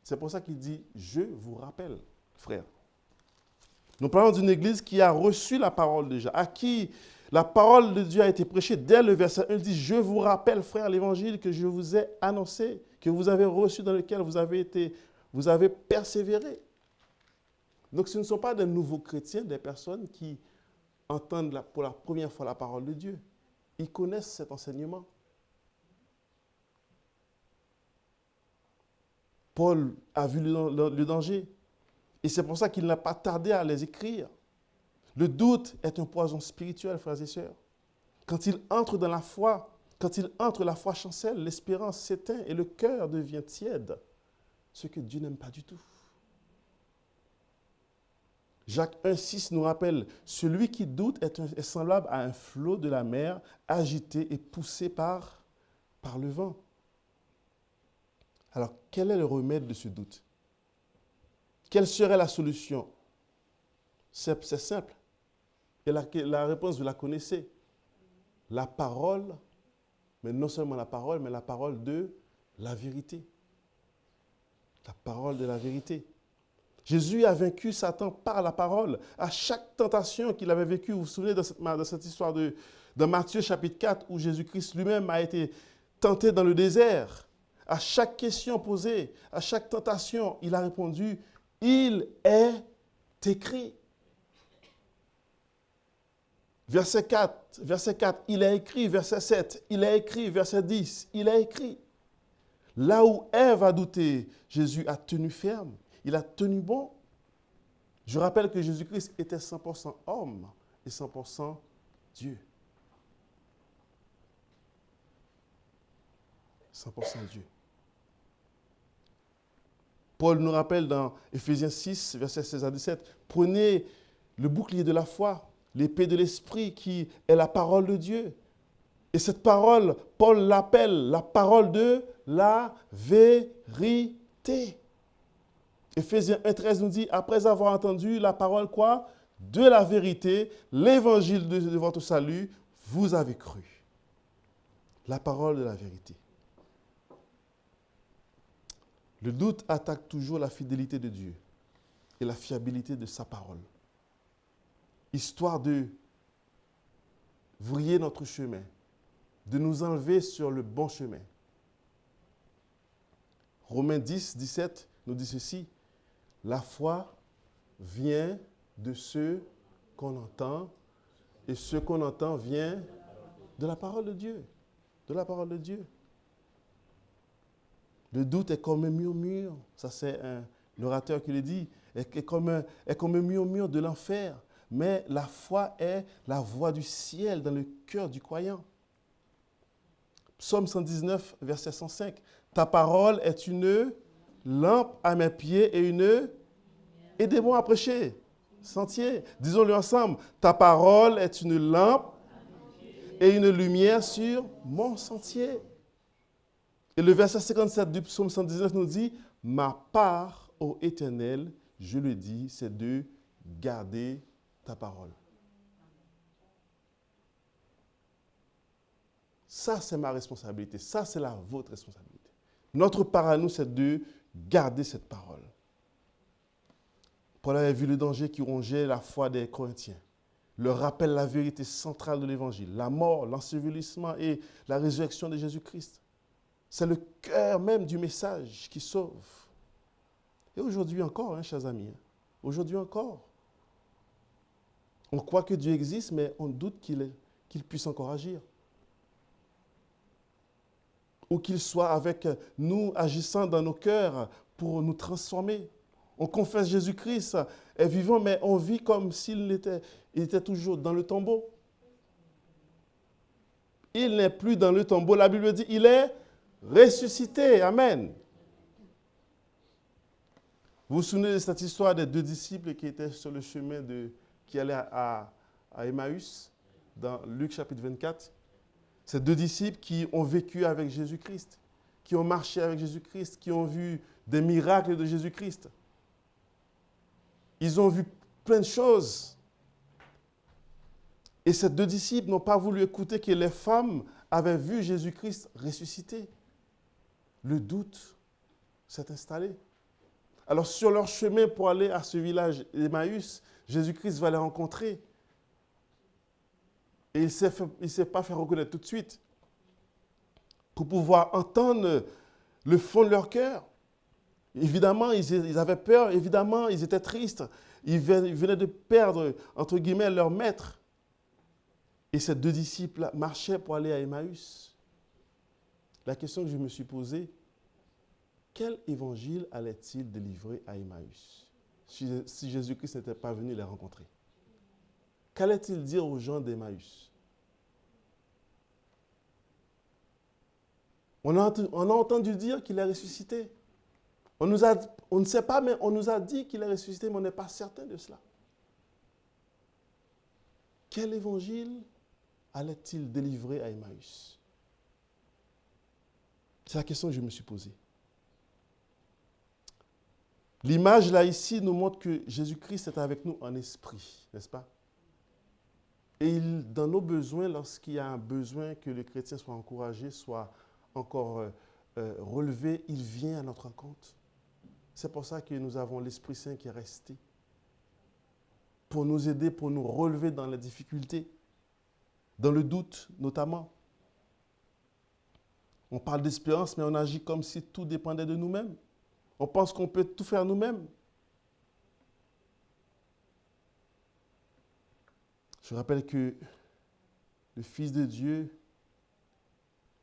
C'est pour ça qu'il dit « Je vous rappelle, frères ». Nous parlons d'une église qui a reçu la parole déjà, à qui la parole de Dieu a été prêchée. Dès le verset 1, il dit « Je vous rappelle, frères, l'évangile que je vous ai annoncé, que vous avez reçu, dans lequel vous avez persévéré. » Donc, ce ne sont pas des nouveaux chrétiens, des personnes qui entendent pour la première fois la parole de Dieu. Ils connaissent cet enseignement. Paul a vu le danger. Et c'est pour ça qu'il n'a pas tardé à les écrire. Le doute est un poison spirituel, frères et sœurs. Quand il entre dans la foi, la foi chancelle, l'espérance s'éteint et le cœur devient tiède, ce que Dieu n'aime pas du tout. Jacques 1,6 nous rappelle, « Celui qui doute est semblable à un flot de la mer, agité et poussé par le vent. » Alors, quel est le remède de ce doute? Quelle serait la solution? C'est simple. Et la réponse, vous la connaissez. La parole, mais non seulement la parole, mais la parole de la vérité. La parole de la vérité. Jésus a vaincu Satan par la parole. À chaque tentation qu'il avait vécue, vous vous souvenez de cette histoire de Matthieu chapitre 4, où Jésus-Christ lui-même a été tenté dans le désert. À chaque question posée, à chaque tentation, il a répondu, « Il est écrit ». Verset 4, il est écrit. Verset 7, il est écrit. Verset 10, il est écrit. Là où Ève a douté, Jésus a tenu ferme. Il a tenu bon. Je rappelle que Jésus-Christ était 100% homme et 100% Dieu. 100% Dieu. Paul nous rappelle dans Éphésiens 6, versets 16 à 17, « Prenez le bouclier de la foi, l'épée de l'esprit qui est la parole de Dieu. » Et cette parole, Paul l'appelle la parole de la vérité. Éphésiens 1,13 nous dit, après avoir entendu la parole quoi? De la vérité, l'évangile de votre salut, vous avez cru. La parole de la vérité. Le doute attaque toujours la fidélité de Dieu et la fiabilité de sa parole. Histoire de vriller notre chemin, de nous enlever sur le bon chemin. Romains 10, 17 nous dit ceci, « La foi vient de ce qu'on entend, et ce qu'on entend vient de la parole de Dieu. » De la parole de Dieu. Le doute est comme un murmure, ça c'est un orateur qui le dit, est comme un murmure de l'enfer, mais la foi est la voix du ciel dans le cœur du croyant. Psaume 119, verset 105, « Ta parole est une lampe à mes pieds et une... Aidez-moi à prêcher, sentier. Disons-le ensemble, « Ta parole est une lampe et une lumière sur mon sentier. » Et le verset 57 du psaume 119 nous dit, « Ma part, ô Éternel, je le dis, c'est de garder ta parole. » Ça, c'est ma responsabilité. Ça, c'est la vôtre responsabilité. Notre part à nous, c'est de garder cette parole. Paul avait vu le danger qui rongeait la foi des Corinthiens. Leur rappelle la vérité centrale de l'Évangile, la mort, l'ensevelissement et la résurrection de Jésus-Christ. C'est le cœur même du message qui sauve. Et aujourd'hui encore, chers amis, aujourd'hui encore, on croit que Dieu existe, mais on doute qu'il puisse encore agir. Ou qu'il soit avec nous, agissant dans nos cœurs pour nous transformer. On confesse Jésus-Christ est vivant, mais on vit comme s'il était toujours dans le tombeau. Il n'est plus dans le tombeau. La Bible dit, il est ressuscité. Amen. Vous vous souvenez de cette histoire des deux disciples qui étaient sur le chemin qui allaient à Emmaüs, dans Luc chapitre 24. Ces deux disciples qui ont vécu avec Jésus-Christ, qui ont marché avec Jésus-Christ, qui ont vu des miracles de Jésus-Christ. Ils ont vu plein de choses. Et ces 2 disciples n'ont pas voulu écouter que les femmes avaient vu Jésus-Christ ressusciter. Le doute s'est installé. Alors, sur leur chemin pour aller à ce village d'Emmaüs, Jésus-Christ va les rencontrer. Et il ne s'est pas fait reconnaître tout de suite. Pour pouvoir entendre le fond de leur cœur. Évidemment, ils avaient peur. Évidemment, ils étaient tristes. Ils venaient de perdre, entre guillemets, leur maître. Et ces 2 disciples marchaient pour aller à Emmaüs. La question que je me suis posée, quel évangile allait-il délivrer à Emmaüs si Jésus-Christ n'était pas venu les rencontrer? Qu'allait-il dire aux gens d'Emmaüs? On a entendu dire qu'il est ressuscité. On ne sait pas, mais on nous a dit qu'il est ressuscité, mais on n'est pas certain de cela. Quel évangile allait-il délivrer à Emmaüs? C'est la question que je me suis posée. L'image là ici nous montre que Jésus-Christ est avec nous en esprit, n'est-ce pas? Et dans nos besoins, lorsqu'il y a un besoin que le chrétien soit encouragé, soit encore relevé, il vient à notre rencontre. C'est pour ça que nous avons l'Esprit Saint qui est resté. Pour nous aider, pour nous relever dans les difficultés, dans le doute notamment. On parle d'espérance, mais on agit comme si tout dépendait de nous-mêmes. On pense qu'on peut tout faire nous-mêmes. Je rappelle que le Fils de Dieu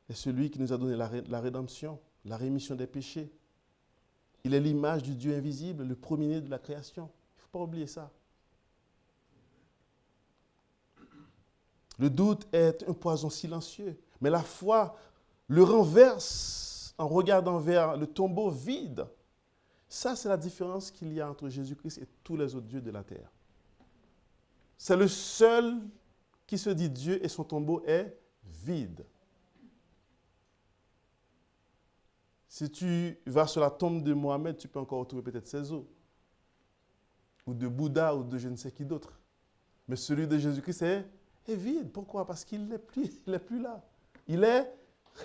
est celui qui nous a donné la rédemption, la rémission des péchés. Il est l'image du Dieu invisible, le premier-né de la création. Il ne faut pas oublier ça. Le doute est un poison silencieux, mais la foi le renverse en regardant vers le tombeau vide. Ça, c'est la différence qu'il y a entre Jésus-Christ et tous les autres dieux de la terre. C'est le seul qui se dit Dieu et son tombeau est vide. Si tu vas sur la tombe de Mohamed, tu peux encore retrouver peut-être ses os. Ou de Bouddha ou de je ne sais qui d'autre. Mais celui de Jésus-Christ est vide. Pourquoi? Parce qu'il n'est plus là. Il est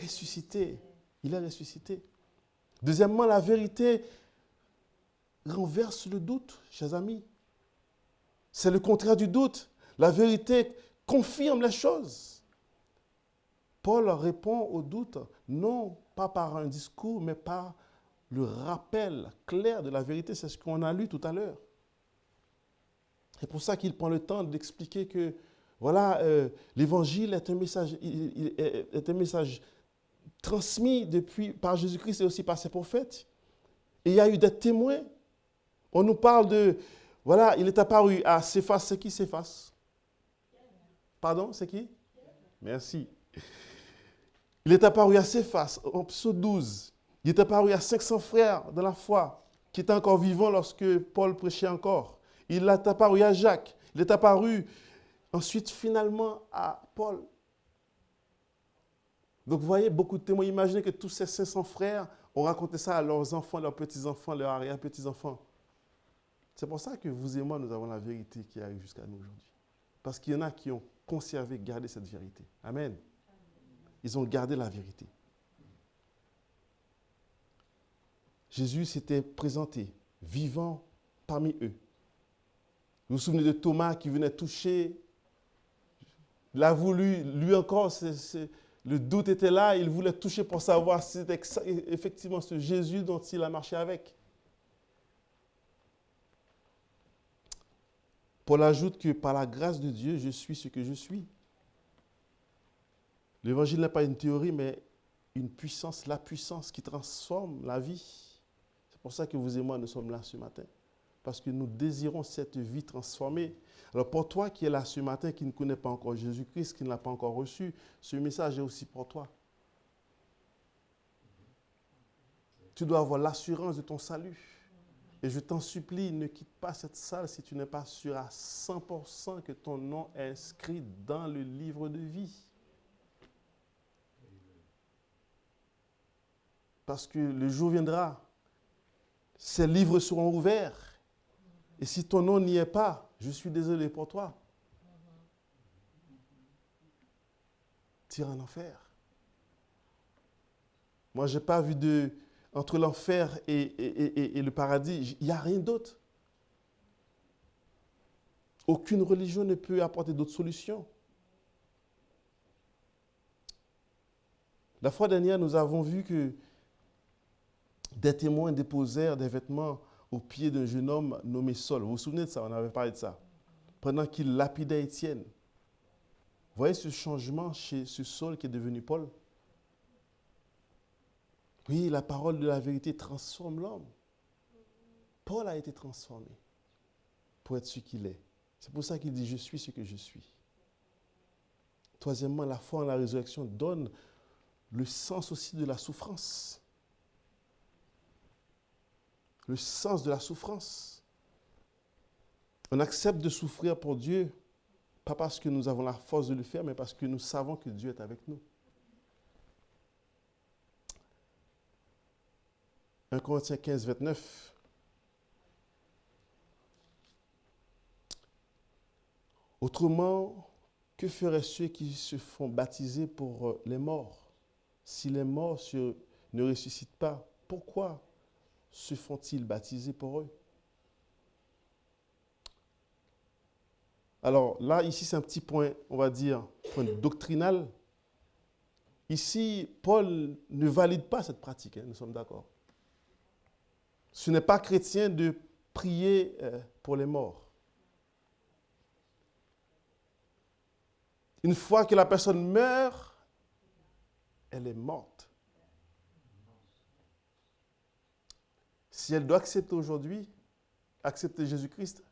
ressuscité. Il est ressuscité. Deuxièmement, la vérité renverse le doute, chers amis. C'est le contraire du doute. La vérité confirme les choses. Paul répond au doute, non pas par un discours, mais par le rappel clair de la vérité. C'est ce qu'on a lu tout à l'heure. C'est pour ça qu'il prend le temps d'expliquer que voilà, l'évangile est un message transmis par Jésus-Christ et aussi par ses prophètes. Et il y a eu des témoins. On nous parle de, voilà, il est apparu à Céphas. C'est qui Céphas? Pardon, c'est qui? Merci. Il est apparu à Céphas, en psaume 12. Il est apparu à 500 frères dans la foi, qui étaient encore vivants lorsque Paul prêchait encore. Il est apparu à Jacques. Il est apparu ensuite, finalement, à Paul. Donc, vous voyez, beaucoup de témoins. Imaginez que tous ces 500 frères ont raconté ça à leurs enfants, leurs petits-enfants, leurs arrière-petits-enfants. C'est pour ça que vous et moi, nous avons la vérité qui arrive jusqu'à nous aujourd'hui. Parce qu'il y en a qui ont conservé, gardé cette vérité. Amen. Ils ont gardé la vérité. Jésus s'était présenté, vivant parmi eux. Vous vous souvenez de Thomas qui venait toucher? Il a voulu, lui encore, le doute était là, il voulait toucher pour savoir si c'était effectivement ce Jésus dont il a marché avec. Paul ajoute que par la grâce de Dieu, je suis ce que je suis. L'évangile n'est pas une théorie, mais une puissance, la puissance qui transforme la vie. C'est pour ça que vous et moi, nous sommes là ce matin. Parce que nous désirons cette vie transformée. Alors pour toi qui es là ce matin, qui ne connais pas encore Jésus-Christ, qui ne l'a pas encore reçu, ce message est aussi pour toi. Tu dois avoir l'assurance de ton salut. Et je t'en supplie, ne quitte pas cette salle si tu n'es pas sûr à 100% que ton nom est inscrit dans le livre de vie. Parce que le jour viendra, ces livres seront ouverts. Et si ton nom n'y est pas, je suis désolé pour toi. tu iras en enfer. Moi, je n'ai pas vu entre l'enfer et le paradis, il n'y a rien d'autre. Aucune religion ne peut apporter d'autres solutions. La fois dernière, nous avons vu que des témoins déposèrent des vêtements aux pieds d'un jeune homme nommé Saul. Vous vous souvenez de ça? On avait parlé de ça. Pendant qu'il lapidait Étienne. Vous voyez ce changement chez ce Saul qui est devenu Paul? Oui, la parole de la vérité transforme l'homme. Paul a été transformé pour être ce qu'il est. C'est pour ça qu'il dit « Je suis ce que je suis ». Troisièmement, la foi en la résurrection donne le sens aussi de la souffrance. Le sens de la souffrance. On accepte de souffrir pour Dieu, pas parce que nous avons la force de le faire, mais parce que nous savons que Dieu est avec nous. 1 Corinthiens 15, 29. Autrement, que feraient ceux qui se font baptiser pour les morts? Si les morts ne ressuscitent pas, pourquoi se font-ils baptiser pour eux? Alors là, ici, c'est un petit point, on va dire, point doctrinal. Ici, Paul ne valide pas cette pratique, nous sommes d'accord. Ce n'est pas chrétien de prier pour les morts. Une fois que la personne meurt, elle est morte. Si elle doit accepter aujourd'hui, accepter Jésus-Christ,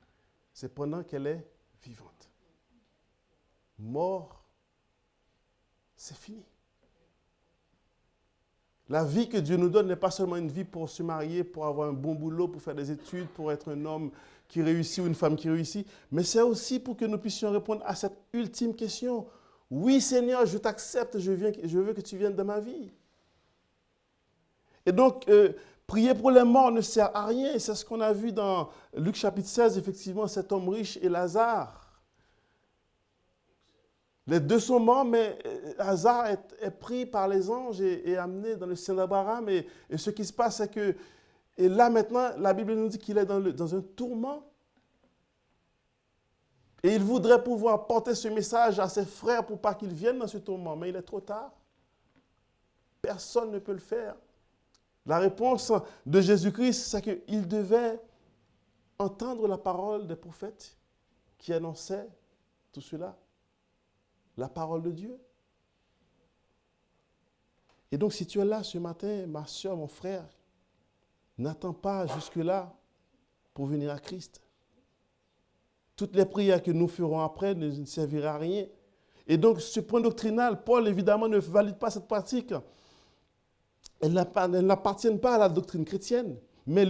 c'est pendant qu'elle est vivante. Mort, c'est fini. La vie que Dieu nous donne n'est pas seulement une vie pour se marier, pour avoir un bon boulot, pour faire des études, pour être un homme qui réussit ou une femme qui réussit, mais c'est aussi pour que nous puissions répondre à cette ultime question. Oui, Seigneur, je t'accepte, je veux que tu viennes dans ma vie. Et donc, prier pour les morts ne sert à rien. C'est ce qu'on a vu dans Luc chapitre 16, effectivement, cet homme riche et Lazare. Les deux sont morts, mais Lazare est pris par les anges et amené dans le sein d'Abraham. Et ce qui se passe, c'est que, et là maintenant, la Bible nous dit qu'il est dans un tourment. Et il voudrait pouvoir porter ce message à ses frères pour pas qu'ils viennent dans ce tourment. Mais il est trop tard. Personne ne peut le faire. La réponse de Jésus-Christ, c'est qu'il devait entendre la parole des prophètes qui annonçaient tout cela. La parole de Dieu. Et donc, si tu es là ce matin, ma soeur, mon frère, n'attends pas jusque-là pour venir à Christ. Toutes les prières que nous ferons après ne serviront à rien. Et donc, ce point doctrinal, Paul, évidemment, ne valide pas cette pratique. Elles n'appartiennent pas à la doctrine chrétienne, mais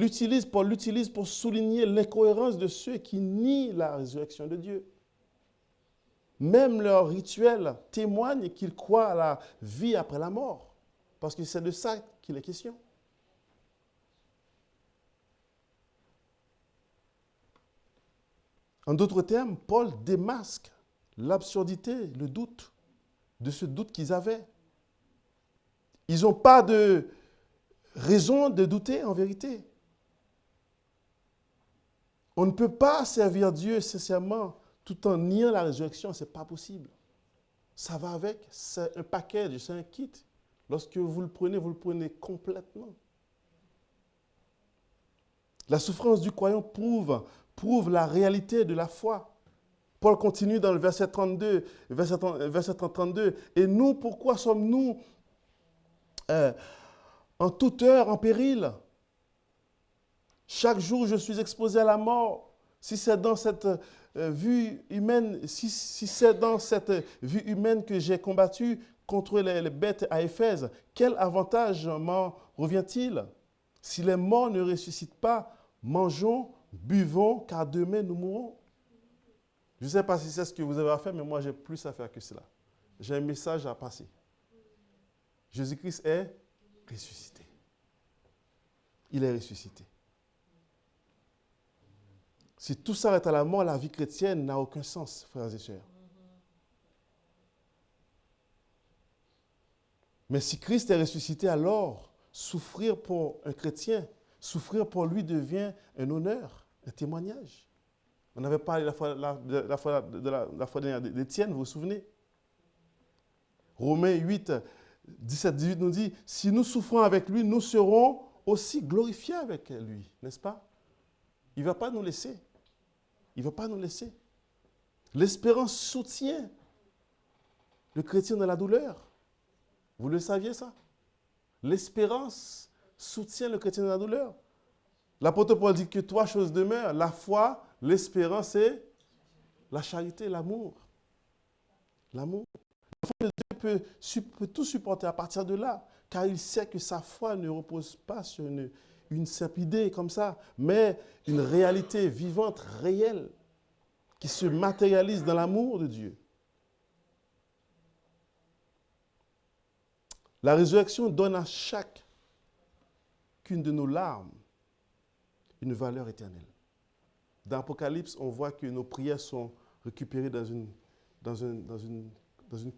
Paul l'utilise pour souligner l'incohérence de ceux qui nient la résurrection de Dieu. Même leurs rituels témoignent qu'ils croient à la vie après la mort, parce que c'est de ça qu'il est question. En d'autres termes, Paul démasque l'absurdité, le doute, de ce doute qu'ils avaient. Ils n'ont pas de raison de douter en vérité. On ne peut pas servir Dieu sincèrement tout en niant la résurrection, ce n'est pas possible. Ça va avec, c'est un package, c'est un kit. Lorsque vous le prenez complètement. La souffrance du croyant prouve la réalité de la foi. Paul continue dans le verset 32, verset 32. Et nous, pourquoi sommes-nous en toute heure en péril? Chaque jour, je suis exposé à la mort. Si c'est dans cette vue humaine, si c'est dans cette vue humaine que j'ai combattu contre les bêtes à Éphèse, quel avantage m'en revient-il? Si les morts ne ressuscitent pas, mangeons, buvons, car demain nous mourrons. Je ne sais pas si c'est ce que vous avez à faire, mais moi j'ai plus à faire que cela. J'ai un message à passer. Jésus-Christ est ressuscité. Il est ressuscité. Si tout s'arrête à la mort, la vie chrétienne n'a aucun sens, frères et sœurs. Mais si Christ est ressuscité, alors souffrir pour un chrétien, souffrir pour lui devient un honneur, un témoignage. On avait parlé la fois dernière d'Étienne, vous vous souvenez? Romains 8, 17-18 nous dit, si nous souffrons avec lui, nous serons aussi glorifiés avec lui, n'est-ce pas? Il ne va pas nous laisser. Il ne va pas nous laisser. L'espérance soutient le chrétien dans la douleur. Vous le saviez ça? L'espérance soutient le chrétien dans la douleur. L'apôtre Paul dit que 3 choses demeurent, la foi, l'espérance et la charité, l'amour. L'amour. L'enfant de Dieu peut tout supporter à partir de là, car il sait que sa foi ne repose pas sur une simple idée comme ça, mais une réalité vivante, réelle, qui se matérialise dans l'amour de Dieu. La résurrection donne à chacune de nos larmes une valeur éternelle. Dans l'Apocalypse, on voit que nos prières sont récupérées dans une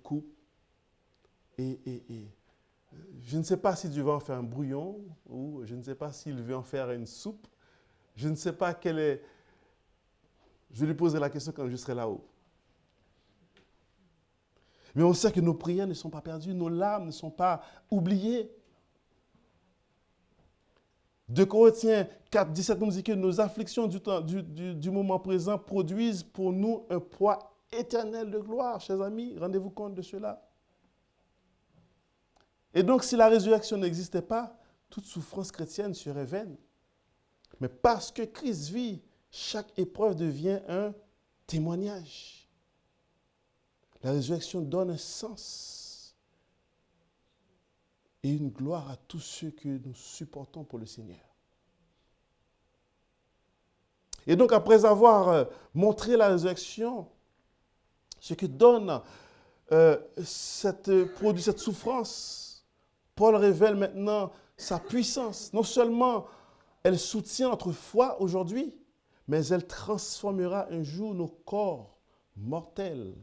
coupe. Et je ne sais pas si Dieu va en faire un bouillon, ou je ne sais pas s'il veut en faire une soupe. Je ne sais pas quelle est... Je lui poserai la question quand je serai là-haut. Mais on sait que nos prières ne sont pas perdues, nos larmes ne sont pas oubliées. 2 Corinthiens 4, 17 nous dit que nos afflictions du moment présent produisent pour nous un poids éternel de gloire. Chers amis, rendez-vous compte de cela. Et donc, si la résurrection n'existait pas, toute souffrance chrétienne serait vaine. Mais parce que Christ vit, chaque épreuve devient un témoignage. La résurrection donne un sens et une gloire à tous ceux que nous supportons pour le Seigneur. Et donc, après avoir montré la résurrection, ce que donne cette souffrance, Paul révèle maintenant sa puissance. Non seulement elle soutient notre foi aujourd'hui, mais elle transformera un jour nos corps mortels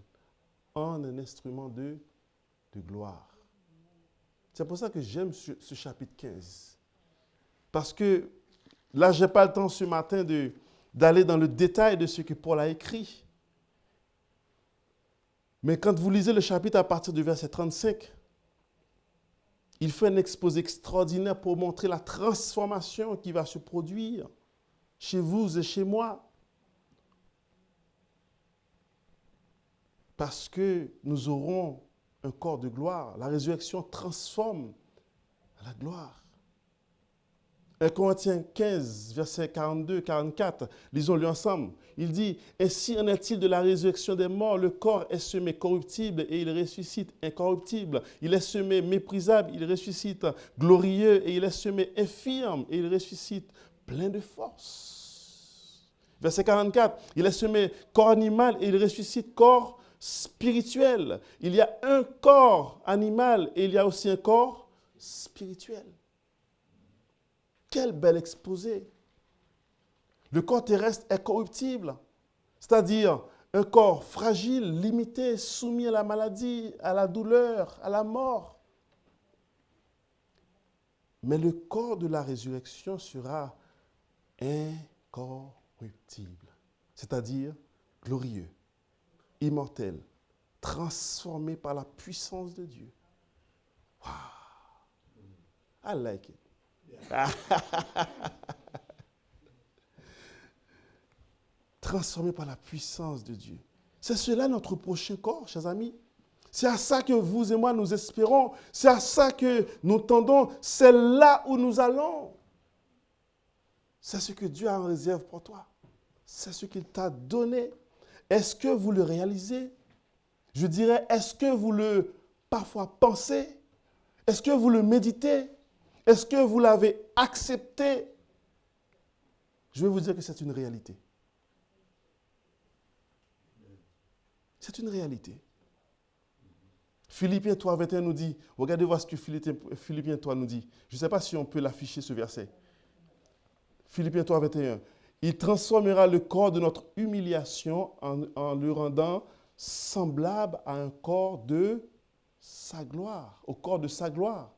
en un instrument de gloire. C'est pour ça que j'aime ce chapitre 15. Parce que là, je n'ai pas le temps ce matin d'aller dans le détail de ce que Paul a écrit. Mais quand vous lisez le chapitre à partir du verset 35, il fait un exposé extraordinaire pour montrer la transformation qui va se produire chez vous et chez moi. Parce que nous aurons un corps de gloire. La résurrection transforme la gloire. 1 Corinthiens 15, versets 42-44, lisons-le ensemble. Il dit, « Ainsi en est-il de la résurrection des morts, le corps est semé corruptible et il ressuscite incorruptible. Il est semé méprisable, il ressuscite glorieux et il est semé infirme et il ressuscite plein de force. » Verset 44, « Il est semé corps animal et il ressuscite corps spirituel. » Il y a un corps animal et il y a aussi un corps spirituel. Quel bel exposé! Le corps terrestre est corruptible, c'est-à-dire un corps fragile, limité, soumis à la maladie, à la douleur, à la mort. Mais le corps de la résurrection sera incorruptible, c'est-à-dire glorieux, immortel, transformé par la puissance de Dieu. Wow! I like it. Transformé par la puissance de Dieu. C'est cela notre prochain corps, chers amis. C'est à ça que vous et moi nous espérons. C'est à ça que nous tendons. C'est là où nous allons. C'est ce que Dieu a en réserve pour toi. C'est ce qu'il t'a donné. Est-ce que vous le réalisez? Je dirais, est-ce que vous le parfois pensez? Est-ce que vous le méditez? Est-ce que vous l'avez accepté? Je vais vous dire que c'est une réalité. C'est une réalité. Philippiens 3, 21 nous dit, regardez voir ce que Philippiens 3 nous dit. Je ne sais pas si on peut l'afficher ce verset. Philippiens 3, 21. Il transformera le corps de notre humiliation en le rendant semblable à un corps de sa gloire, au corps de sa gloire.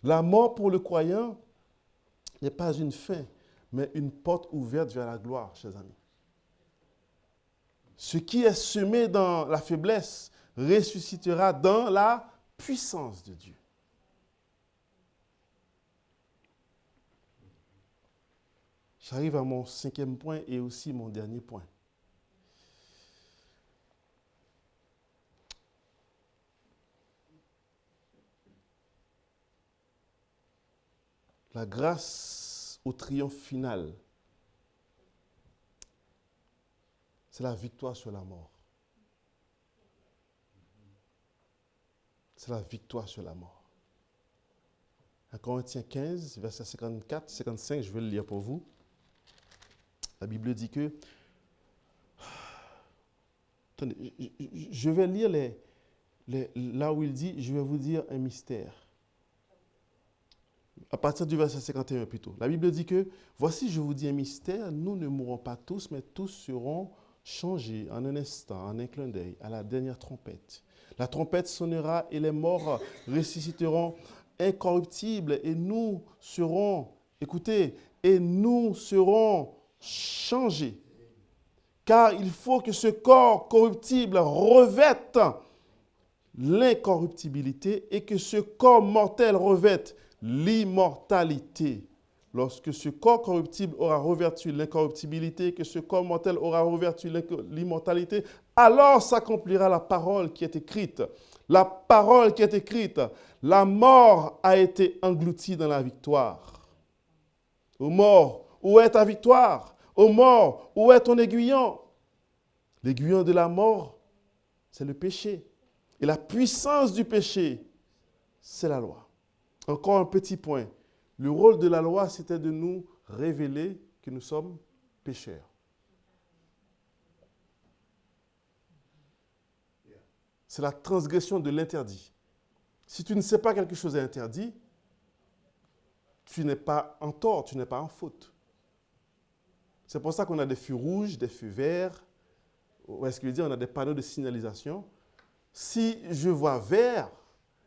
La mort pour le croyant n'est pas une fin, mais une porte ouverte vers la gloire, chers amis. Ce qui est semé dans la faiblesse ressuscitera dans la puissance de Dieu. J'arrive à mon 5e point et aussi mon dernier point. La grâce au triomphe final, c'est la victoire sur la mort. C'est la victoire sur la mort. À Corinthiens 15, verset 54, 55, je vais le lire pour vous. La Bible dit que... Attendez, je vais lire là où il dit, je vais vous dire un mystère. À partir du verset 51 plutôt. La Bible dit que, voici, je vous dis un mystère, nous ne mourrons pas tous, mais tous seront changés en un instant, en un clin d'œil, à la dernière trompette. La trompette sonnera et les morts ressusciteront incorruptibles et nous serons, écoutez, et nous serons changés. Car il faut que ce corps corruptible revête l'incorruptibilité et que ce corps mortel revête l'immortalité. Lorsque ce corps corruptible aura revêtu l'incorruptibilité, que ce corps mortel aura revêtu l'immortalité, alors s'accomplira la parole qui est écrite. La parole qui est écrite, la mort a été engloutie dans la victoire. Ô mort, où est ta victoire? Ô mort, où est ton aiguillon? L'aiguillon de la mort, c'est le péché. Et la puissance du péché, c'est la loi. Encore un petit point. Le rôle de la loi, c'était de nous révéler que nous sommes pécheurs. C'est la transgression de l'interdit. Si tu ne sais pas quelque chose est interdit, tu n'es pas en tort, tu n'es pas en faute. C'est pour ça qu'on a des feux rouges, des feux verts. Ou est-ce que je veux dire, on a des panneaux de signalisation. Si je vois vert,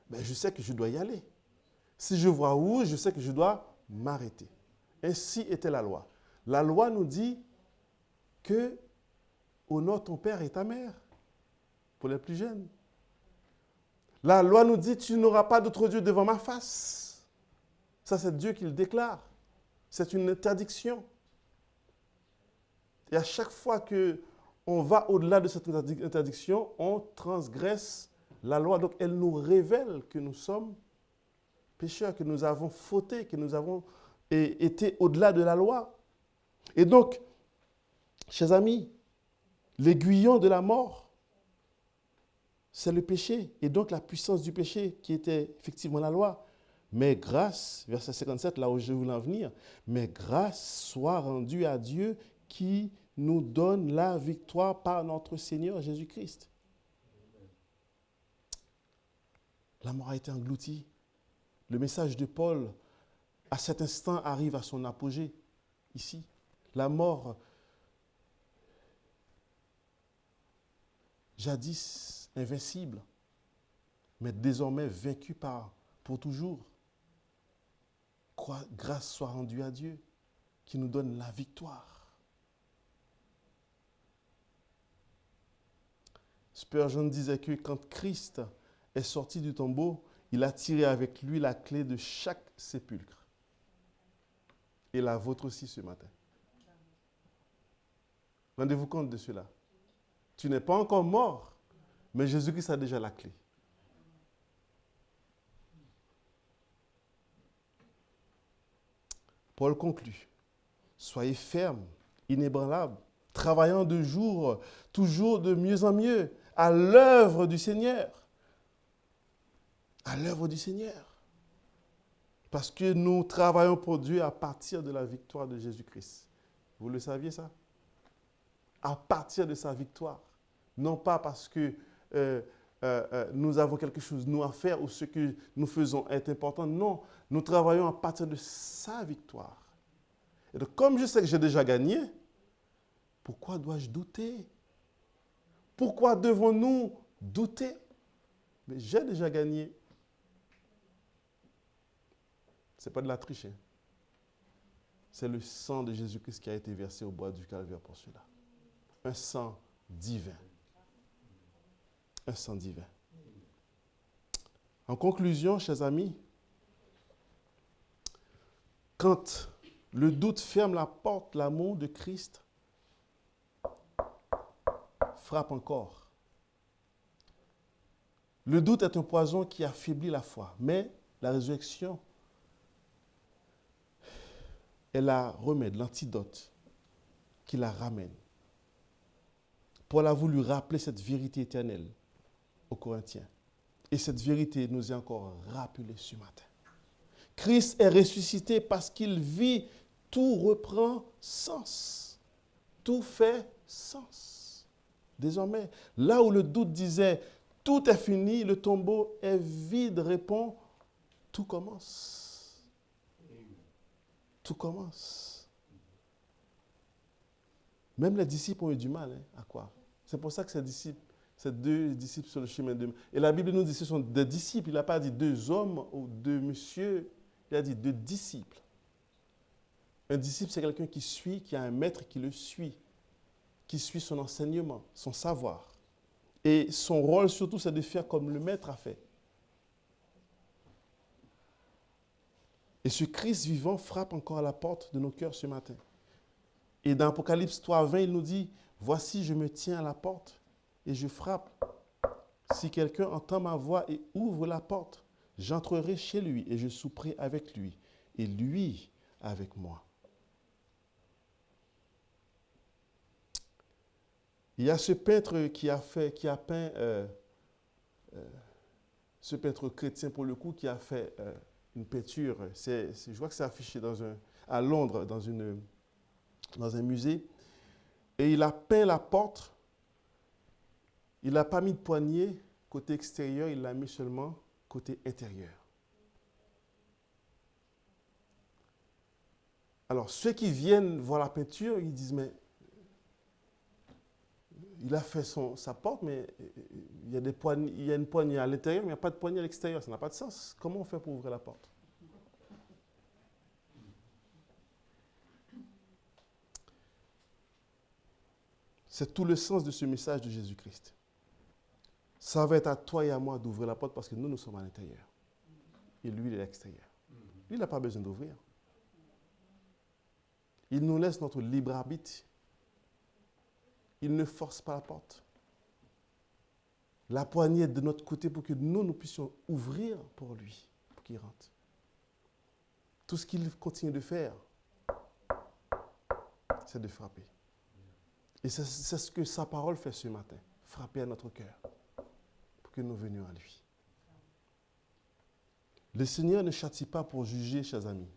ben je sais que je dois y aller. Si je vois rouge, je sais que je dois m'arrêter. Ainsi était la loi. La loi nous dit que honore ton père et ta mère, pour les plus jeunes. La loi nous dit tu n'auras pas d'autre Dieu devant ma face. Ça, c'est Dieu qui le déclare. C'est une interdiction. Et à chaque fois qu'on va au-delà de cette interdiction, on transgresse la loi. Donc, elle nous révèle que nous sommes pécheurs, que nous avons fauté, que nous avons été au-delà de la loi. Et donc, chers amis, l'aiguillon de la mort, c'est le péché. Et donc, la puissance du péché qui était effectivement la loi. Mais grâce, verset 57, là où je voulais en venir, mais grâce soit rendue à Dieu qui nous donne la victoire par notre Seigneur Jésus-Christ. La mort a été engloutie. Le message de Paul, à cet instant, arrive à son apogée, ici. La mort, jadis invincible, mais désormais vaincue pour toujours. Grâce soit rendue à Dieu, qui nous donne la victoire. Spurgeon disait que quand Christ est sorti du tombeau, il a tiré avec lui la clé de chaque sépulcre. Et la vôtre aussi ce matin. Rendez-vous compte de cela. Tu n'es pas encore mort, mais Jésus-Christ a déjà la clé. Paul conclut. Soyez fermes, inébranlables, travaillant de jour, toujours de mieux en mieux, à l'œuvre du Seigneur. À l'œuvre du Seigneur. Parce que nous travaillons pour Dieu à partir de la victoire de Jésus-Christ. Vous le saviez ça? À partir de sa victoire. Non pas parce que nous avons quelque chose nous à faire ou ce que nous faisons est important. Non, nous travaillons à partir de sa victoire. Et donc, comme je sais que j'ai déjà gagné, pourquoi dois-je douter? Pourquoi devons-nous douter? Mais j'ai déjà gagné. Ce n'est pas de la triche. Hein. C'est le sang de Jésus-Christ qui a été versé au bois du Calvaire pour cela. Un sang divin. Un sang divin. En conclusion, chers amis, quand le doute ferme la porte, l'amour de Christ frappe encore. Le doute est un poison qui affaiblit la foi, mais la résurrection est la remède, l'antidote qui la ramène. Paul a voulu rappeler cette vérité éternelle aux Corinthiens. Et cette vérité nous est encore rappelée ce matin. Christ est ressuscité parce qu'il vit, tout reprend sens. Tout fait sens. Désormais, là où le doute disait « tout est fini », le tombeau est vide, répond « tout commence ». Tout commence. Même les disciples ont eu du mal à croire. C'est pour ça que ces deux disciples sur le chemin de... Et la Bible nous dit que ce sont des disciples. Il n'a pas dit deux hommes ou deux messieurs. Il a dit deux disciples. Un disciple, c'est quelqu'un qui suit, qui a un maître qui le suit, qui suit son enseignement, son savoir. Et son rôle surtout, c'est de faire comme le maître a fait. Et ce Christ vivant frappe encore à la porte de nos cœurs ce matin. Et dans Apocalypse 3:20, il nous dit, « Voici, je me tiens à la porte et je frappe. Si quelqu'un entend ma voix et ouvre la porte, j'entrerai chez lui et je souperai avec lui et lui avec moi. » Il y a ce peintre qui a peint, ce peintre chrétien pour le coup, qui a fait une peinture. Je vois que c'est affiché à Londres, dans un musée. Et il a peint la porte. Il n'a pas mis de poignée côté extérieur, il l'a mis seulement côté intérieur. Alors, ceux qui viennent voir la peinture, ils disent, mais il a fait sa porte, mais il y a une poignée à l'intérieur, mais il n'y a pas de poignée à l'extérieur. Ça n'a pas de sens. Comment on fait pour ouvrir la porte? C'est tout le sens de ce message de Jésus-Christ. Ça va être à toi et à moi d'ouvrir la porte parce que nous sommes à l'intérieur. Et lui, il est à l'extérieur. Lui, il n'a pas besoin d'ouvrir. Il nous laisse notre libre arbitre. Il ne force pas la porte. La poignée est de notre côté pour que nous puissions ouvrir pour lui, pour qu'il rentre. Tout ce qu'il continue de faire, c'est de frapper. Et c'est ce que sa parole fait ce matin, frapper à notre cœur, pour que nous venions à lui. Le Seigneur ne châtie pas pour juger, chers amis,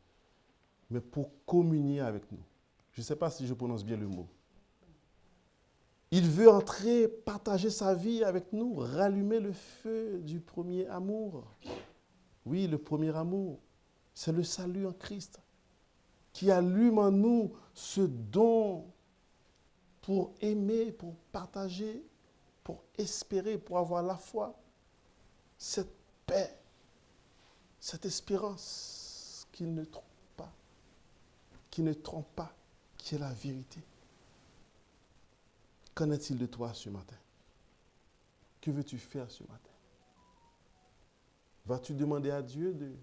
mais pour communier avec nous. Je ne sais pas si je prononce bien le mot. Il veut entrer, partager sa vie avec nous, rallumer le feu du premier amour. Oui, le premier amour, c'est le salut en Christ, qui allume en nous ce don pour aimer, pour partager, pour espérer, pour avoir la foi, cette paix, cette espérance qui ne trompe pas, qui est la vérité. Qu'en est-il de toi ce matin? Que veux-tu faire ce matin? Vas-tu demander à Dieu de...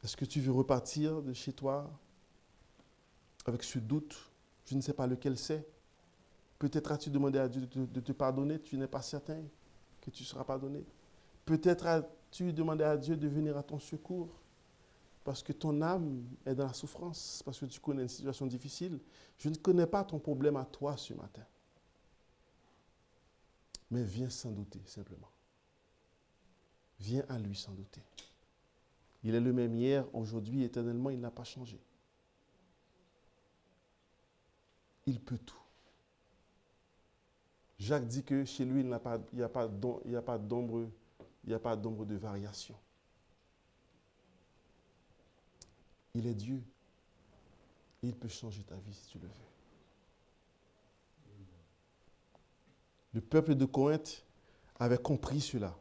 Est-ce que tu veux repartir de chez toi avec ce doute? Je ne sais pas lequel c'est. Peut-être as-tu demandé à Dieu de te pardonner, tu n'es pas certain que tu seras pardonné. Peut-être as-tu demandé à Dieu de venir à ton secours parce que ton âme est dans la souffrance, parce que tu connais une situation difficile. Je ne connais pas ton problème à toi ce matin. Mais viens sans douter, simplement. Viens à lui sans douter. Il est le même hier, aujourd'hui, éternellement, il n'a pas changé. Il peut tout. Jacques dit que chez lui, il n'y a pas d'ombre de variation. Il est Dieu. Et il peut changer ta vie si tu le veux. Le peuple de Corinthe avait compris cela.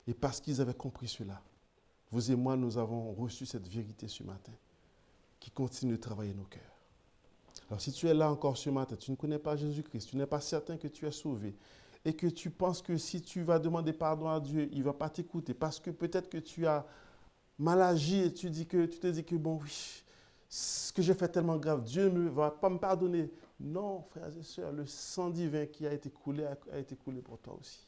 Et parce qu'ils avaient compris cela, vous et moi, nous avons reçu cette vérité ce matin qui continue de travailler nos cœurs. Alors si tu es là encore ce matin, tu ne connais pas Jésus-Christ, tu n'es pas certain que tu es sauvé et que tu penses que si tu vas demander pardon à Dieu, il ne va pas t'écouter parce que peut-être que tu as mal agi et tu te dis que bon, oui, ce que j'ai fait tellement grave, Dieu ne va pas me pardonner. Non, frères et sœurs, le sang divin qui a été coulé a été coulé pour toi aussi.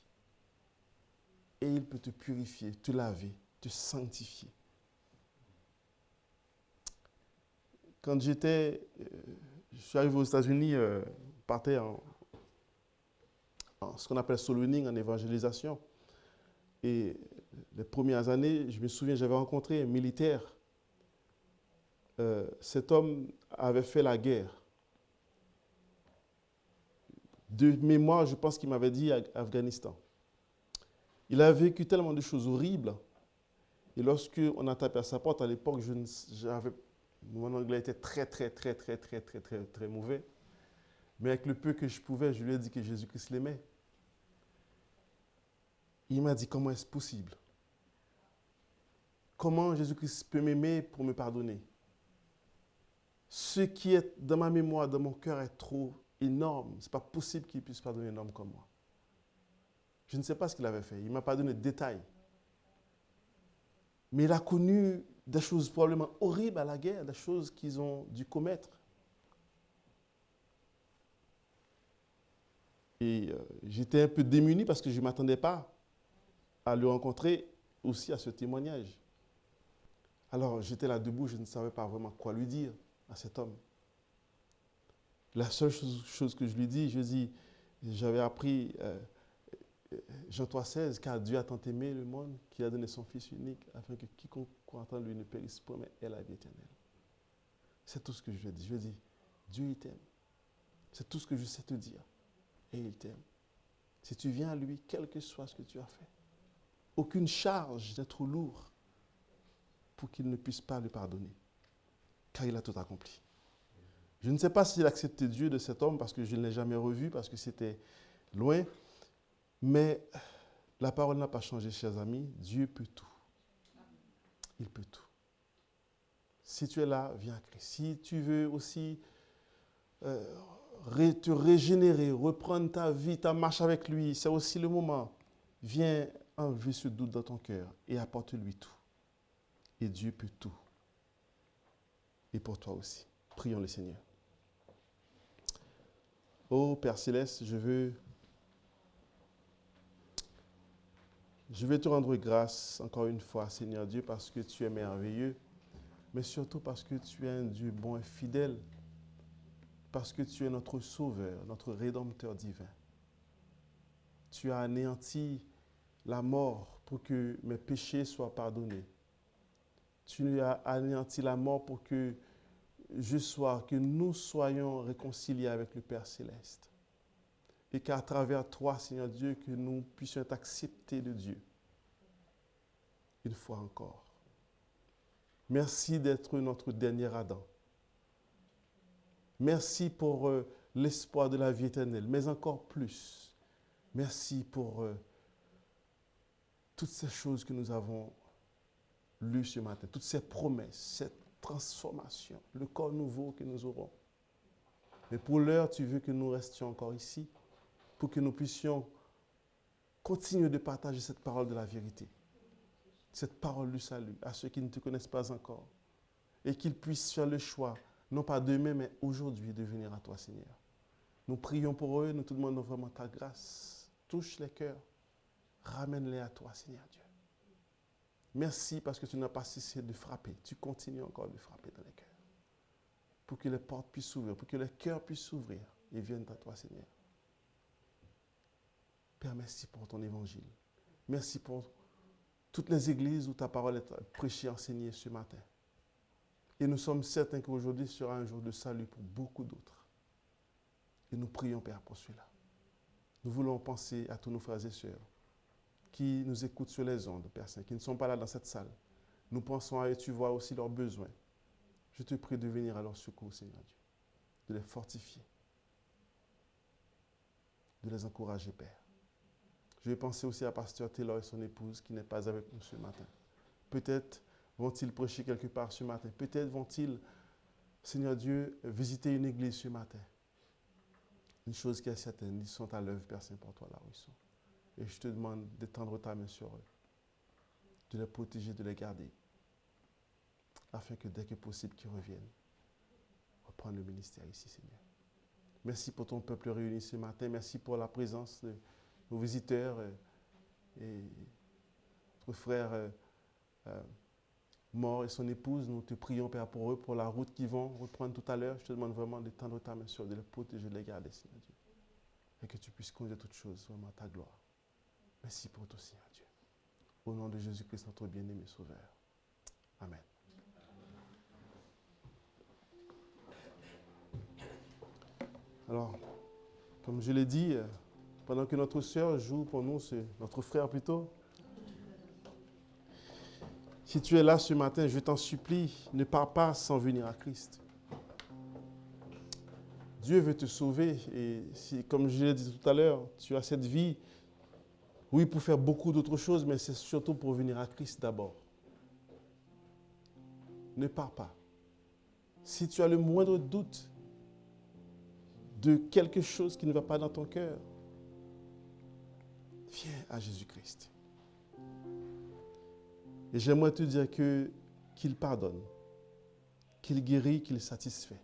Et il peut te purifier, te laver, te sanctifier. Quand je suis arrivé aux États-Unis, je partais en ce qu'on appelle soloning, en évangélisation. Et les premières années, je me souviens, j'avais rencontré un militaire. Cet homme avait fait la guerre. De mémoire, je pense qu'il m'avait dit Afghanistan. Il a vécu tellement de choses horribles. Et lorsque on a tapé à sa porte, à l'époque, mon anglais était très mauvais. Mais avec le peu que je pouvais, je lui ai dit que Jésus-Christ l'aimait. Il m'a dit, comment est-ce possible? Comment Jésus-Christ peut m'aimer pour me pardonner? Ce qui est dans ma mémoire, dans mon cœur, est trop énorme. Ce n'est pas possible qu'il puisse pardonner un homme comme moi. Je ne sais pas ce qu'il avait fait. Il ne m'a pas donné de détails. Mais il a connu des choses probablement horribles à la guerre, des choses qu'ils ont dû commettre. Et j'étais un peu démuni parce que je ne m'attendais pas à le rencontrer aussi à ce témoignage. Alors j'étais là debout, je ne savais pas vraiment quoi lui dire à cet homme. La seule chose que je lui dis, j'avais appris Jean 3,16, car Dieu a tant aimé le monde qu'il a donné son Fils unique, afin que quiconque croit en lui ne périsse point, mais ait la vie éternelle. C'est tout ce que je lui ai dit. Je lui ai dit, Dieu il t'aime. C'est tout ce que je sais te dire. Et il t'aime. Si tu viens à lui, quel que soit ce que tu as fait, aucune charge n'est trop lourde pour qu'il ne puisse pas le pardonner, car il a tout accompli. Je ne sais pas s'il acceptait Dieu de cet homme, parce que je ne l'ai jamais revu, parce que c'était loin. Mais la parole n'a pas changé, chers amis. Dieu peut tout. Il peut tout. Si tu es là, viens à Christ. Si tu veux aussi te régénérer, reprendre ta vie, ta marche avec lui, c'est aussi le moment. Viens enlever ce doute dans ton cœur et apporte-lui tout. Et Dieu peut tout. Et pour toi aussi. Prions le Seigneur. Ô Père Céleste, je veux te rendre grâce encore une fois, Seigneur Dieu, parce que tu es merveilleux, mais surtout parce que tu es un Dieu bon et fidèle, parce que tu es notre Sauveur, notre Rédempteur divin. Tu as anéanti la mort pour que mes péchés soient pardonnés. Tu as anéanti la mort pour que nous soyons réconciliés avec le Père Céleste. Et qu'à travers toi, Seigneur Dieu, que nous puissions être acceptés de Dieu. Une fois encore. Merci d'être notre dernier Adam. Merci pour l'espoir de la vie éternelle, mais encore plus. Merci pour toutes ces choses que nous avons lues ce matin, toutes ces promesses, cette transformation, le corps nouveau que nous aurons. Mais pour l'heure, tu veux que nous restions encore ici, pour que nous puissions continuer de partager cette parole de la vérité, cette parole du salut à ceux qui ne te connaissent pas encore, et qu'ils puissent faire le choix, non pas demain, mais aujourd'hui, de venir à toi, Seigneur. Nous prions pour eux, nous te demandons vraiment ta grâce. Touche les cœurs, ramène-les à toi, Seigneur Dieu. Merci parce que tu n'as pas cessé de frapper. Tu continues encore de frapper dans les cœurs. Pour que les portes puissent s'ouvrir, pour que les cœurs puissent s'ouvrir et viennent à toi, Seigneur. Père, merci pour ton évangile. Merci pour toutes les églises où ta parole est prêchée, enseignée ce matin. Et nous sommes certains qu'aujourd'hui sera un jour de salut pour beaucoup d'autres. Et nous prions, Père, pour cela. Nous voulons penser à tous nos frères et sœurs qui nous écoutent sur les ondes, Père Saint, qui ne sont pas là dans cette salle. Nous pensons à eux, tu vois aussi leurs besoins. Je te prie de venir à leur secours, Seigneur Dieu, de les fortifier, de les encourager, Père. Je vais penser aussi à Pasteur Taylor et son épouse qui n'est pas avec nous ce matin. Peut-être vont-ils prêcher quelque part ce matin. Peut-être vont-ils, Seigneur Dieu, visiter une église ce matin. Une chose qui est certaine, ils sont à l'œuvre, Père Saint, pour toi, là où ils sont. Et je te demande d'étendre ta main sur eux, de les protéger, de les garder, afin que dès que possible, qu'ils reviennent, reprendre le ministère ici, Seigneur. Merci pour ton peuple réuni ce matin. Merci pour la présence de nos visiteurs et notre frère mort et son épouse. Nous te prions, Père, pour eux, pour la route qu'ils vont reprendre tout à l'heure. Je te demande vraiment d'étendre ta main sur eux, de les protéger, de les garder, Seigneur Dieu. Et que tu puisses conduire toutes choses, vraiment à ta gloire. Merci pour tout, Seigneur Dieu. Au nom de Jésus-Christ, notre bien-aimé Sauveur. Amen. Alors, comme je l'ai dit, pendant que notre sœur joue pour nous, notre frère plutôt, si tu es là ce matin, je t'en supplie, ne pars pas sans venir à Christ. Dieu veut te sauver et si, comme je l'ai dit tout à l'heure, tu as cette vie, oui, pour faire beaucoup d'autres choses, mais c'est surtout pour venir à Christ d'abord. Ne pars pas. Si tu as le moindre doute de quelque chose qui ne va pas dans ton cœur, viens à Jésus-Christ. Et j'aimerais te dire qu'il pardonne, qu'il guérit, qu'il satisfait.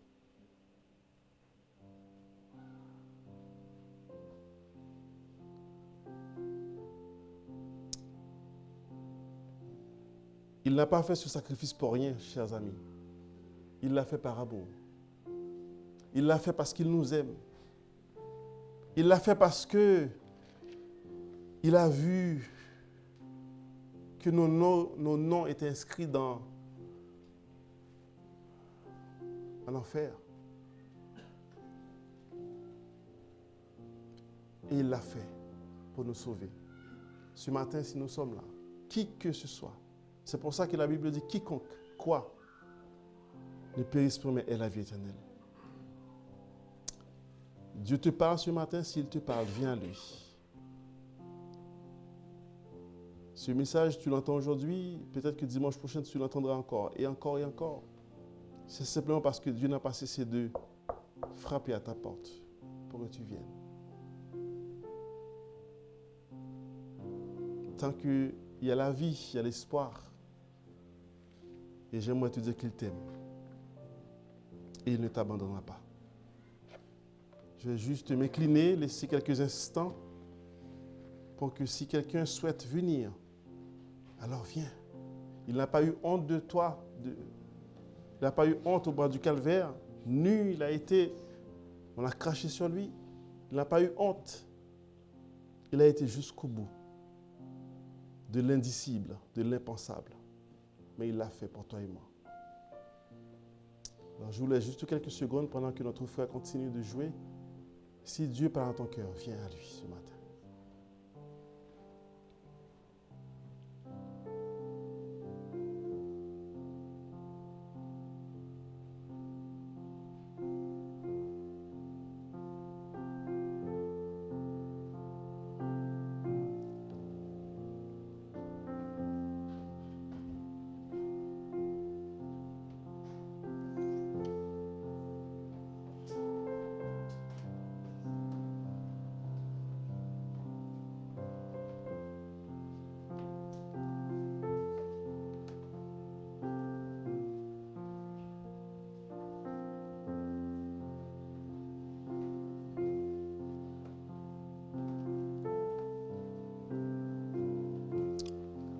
Il n'a pas fait ce sacrifice pour rien, chers amis. Il l'a fait par amour. Il l'a fait parce qu'il nous aime. Il l'a fait parce que il a vu que nos noms étaient inscrits en enfer. Et il l'a fait pour nous sauver. Ce matin, si nous sommes là, qui que ce soit, c'est pour ça que la Bible dit quiconque, quoi, ne périsse pas, mais ait la vie éternelle. Dieu te parle ce matin, s'il te parle, viens à lui. Ce message, tu l'entends aujourd'hui, peut-être que dimanche prochain, tu l'entendras encore, et encore, et encore. C'est simplement parce que Dieu n'a pas cessé de frapper à ta porte pour que tu viennes. Tant qu'il y a la vie, il y a l'espoir. Et j'aimerais te dire qu'il t'aime. Et il ne t'abandonnera pas. Je vais juste m'incliner, laisser quelques instants pour que si quelqu'un souhaite venir, alors viens. Il n'a pas eu honte de toi. Il n'a pas eu honte au bras du calvaire. Nu, il a été. On a craché sur lui. Il n'a pas eu honte. Il a été jusqu'au bout de l'indicible, de l'impensable. Mais il l'a fait pour toi et moi. Alors je vous laisse juste quelques secondes pendant que notre frère continue de jouer. Si Dieu parle à ton cœur, viens à lui ce matin.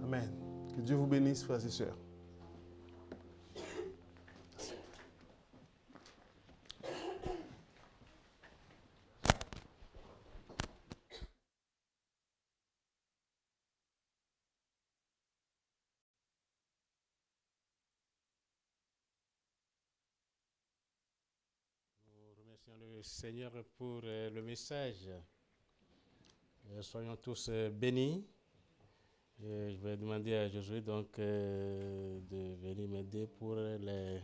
Amen. Que Dieu vous bénisse, frères et sœurs. Nous remercions le Seigneur pour le message. Soyons tous bénis. Je vais demander à Josué donc de venir m'aider pour les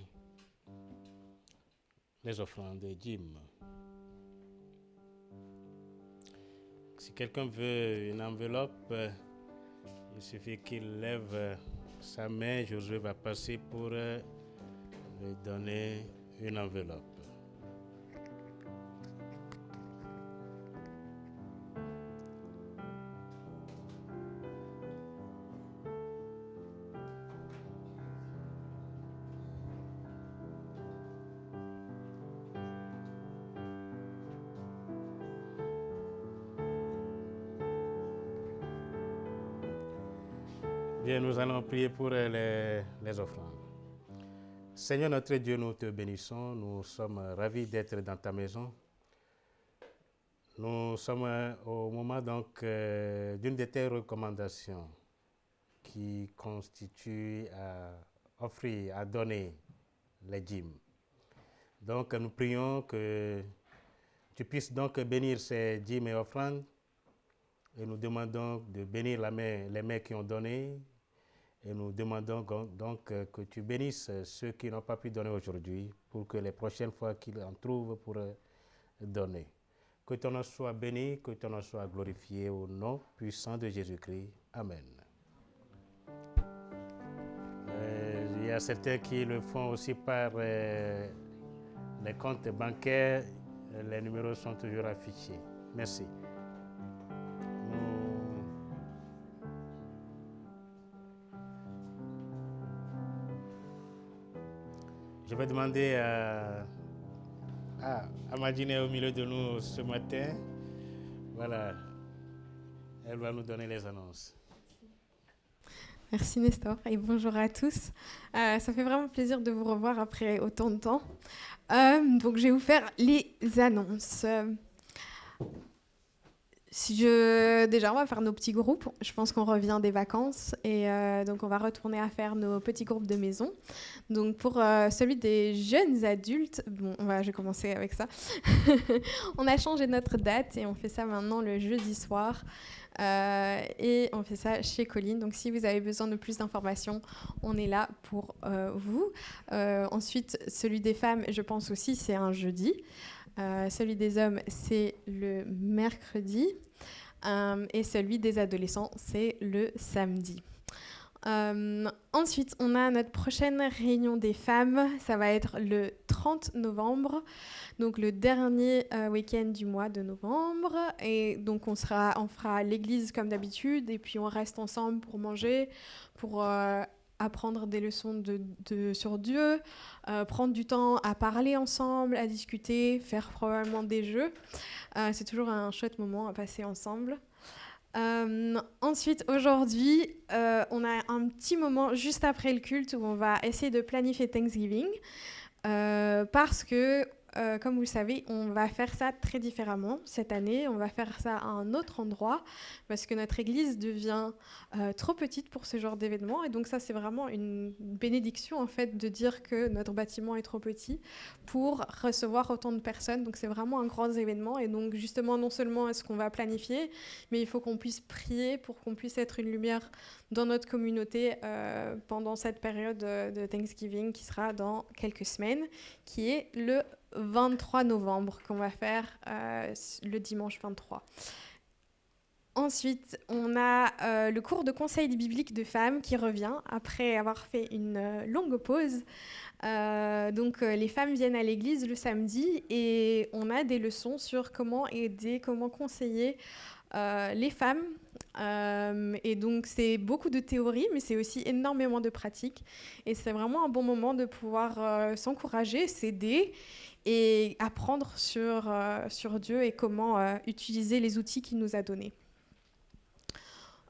les offrandes des dîmes. Si quelqu'un veut une enveloppe, il suffit qu'il lève sa main. Josué va passer pour lui donner une enveloppe. Bien, nous allons prier pour les offrandes. Seigneur notre Dieu, nous te bénissons. Nous sommes ravis d'être dans ta maison. Nous sommes au moment donc d'une de tes recommandations qui constitue à offrir, à donner les dîmes. Donc nous prions que tu puisses donc bénir ces dîmes et offrandes et nous demandons de bénir les mains qui ont donné. Et nous demandons donc que tu bénisses ceux qui n'ont pas pu donner aujourd'hui pour que les prochaines fois qu'ils en trouvent pour donner. Que ton nom soit béni, que ton nom soit glorifié au nom puissant de Jésus-Christ. Amen. Il y a certains qui le font aussi par les comptes bancaires. Les numéros sont toujours affichés. Merci. Je vais demander à Madine au milieu de nous ce matin. Voilà, elle va nous donner les annonces. Merci Nestor et bonjour à tous. Ça fait vraiment plaisir de vous revoir après autant de temps. Donc je vais vous faire les annonces. Déjà, on va faire nos petits groupes. Je pense qu'on revient des vacances et donc on va retourner à faire nos petits groupes de maison. Donc pour celui des jeunes adultes, je vais commencer avec ça. On a changé notre date et on fait ça maintenant le jeudi soir. Et on fait ça chez Colline. Donc si vous avez besoin de plus d'informations, on est là pour vous. Ensuite, celui des femmes, je pense aussi, c'est un jeudi. Celui des hommes, c'est le mercredi. Et celui des adolescents, c'est le samedi. Ensuite, on a notre prochaine réunion des femmes. Ça va être le 30 novembre, donc le dernier week-end du mois de novembre. Et donc, on fera l'église comme d'habitude. Et puis, on reste ensemble pour manger, pour apprendre des leçons sur Dieu, prendre du temps à parler ensemble, à discuter, faire probablement des jeux. C'est toujours un chouette moment à passer ensemble. Ensuite, aujourd'hui, on a un petit moment juste après le culte où on va essayer de planifier Thanksgiving parce que, comme vous le savez, on va faire ça très différemment cette année. On va faire ça à un autre endroit parce que notre église devient trop petite pour ce genre d'événement. Et donc ça, c'est vraiment une bénédiction en fait de dire que notre bâtiment est trop petit pour recevoir autant de personnes. Donc c'est vraiment un grand événement. Et donc justement, non seulement est-ce qu'on va planifier, mais il faut qu'on puisse prier pour qu'on puisse être une lumière dans notre communauté pendant cette période de Thanksgiving qui sera dans quelques semaines, qui est le 23 novembre qu'on va faire le dimanche 23. Ensuite, on a le cours de conseil biblique de femmes qui revient après avoir fait une longue pause. Donc, les femmes viennent à l'église le samedi et on a des leçons sur comment aider, comment conseiller les femmes. Et donc, c'est beaucoup de théorie, mais c'est aussi énormément de pratique. Et c'est vraiment un bon moment de pouvoir s'encourager, s'aider et apprendre sur Dieu et comment utiliser les outils qu'il nous a donnés.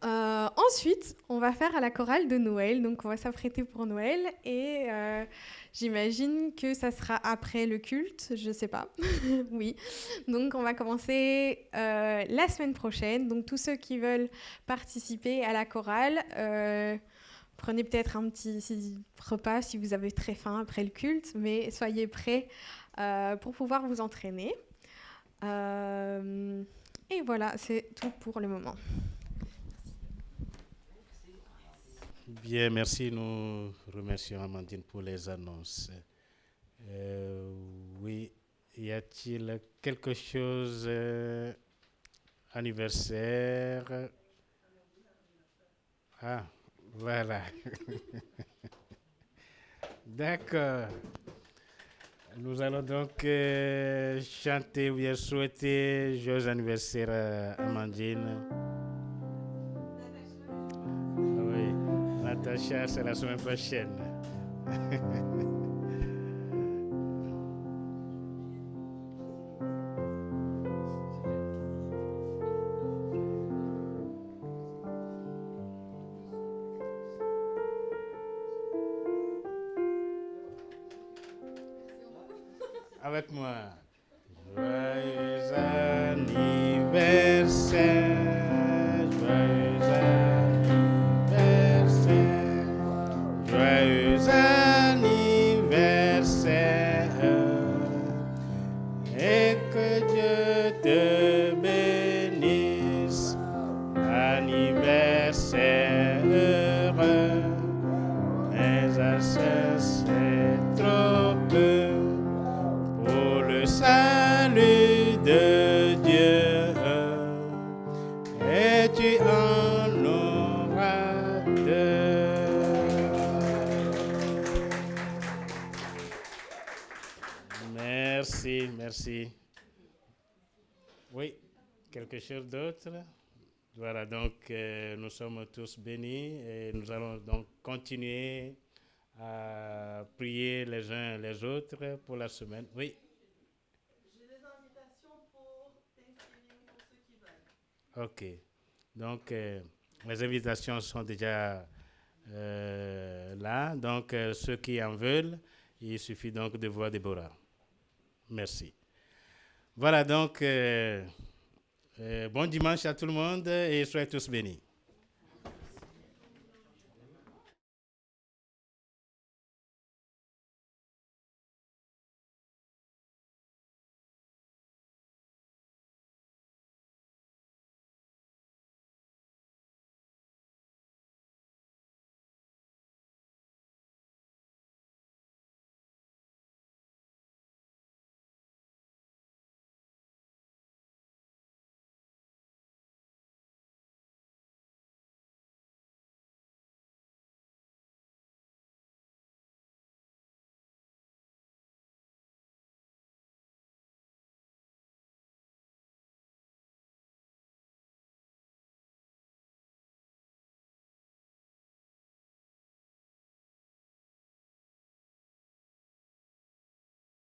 Ensuite, on va faire à la chorale de Noël, donc on va s'apprêter pour Noël et j'imagine que ça sera après le culte, je sais pas, oui. Donc on va commencer la semaine prochaine, donc tous ceux qui veulent participer à la chorale, prenez peut-être un petit repas si vous avez très faim après le culte, mais soyez prêts pour pouvoir vous entraîner. Et voilà, c'est tout pour le moment. Bien, merci. Nous remercions Amandine pour les annonces. Oui, y a-t-il quelque chose anniversaire? Ah, voilà. D'accord. Nous allons donc chanter ou bien souhaiter joyeux anniversaire à Amandine. Oui, Natacha, c'est la semaine prochaine. Avec moi. Joyeux anniversaire, joyeux anniversaire, joyeux anniversaire, et que Dieu te bénisse, anniversaire heureux, mais à c'est trop peu. Pour le salut de Dieu, et tu en auras deux. Merci, merci. Oui, quelque chose d'autre? Voilà, donc nous sommes tous bénis et nous allons donc continuer à prier les uns les autres pour la semaine. Oui. J'ai des invitations pour Thanksgiving pour ceux qui veulent. Ok. Donc, les invitations sont déjà là. Donc, ceux qui en veulent, il suffit donc de voir Déborah. Merci. Voilà, donc, bon dimanche à tout le monde et soyez tous bénis.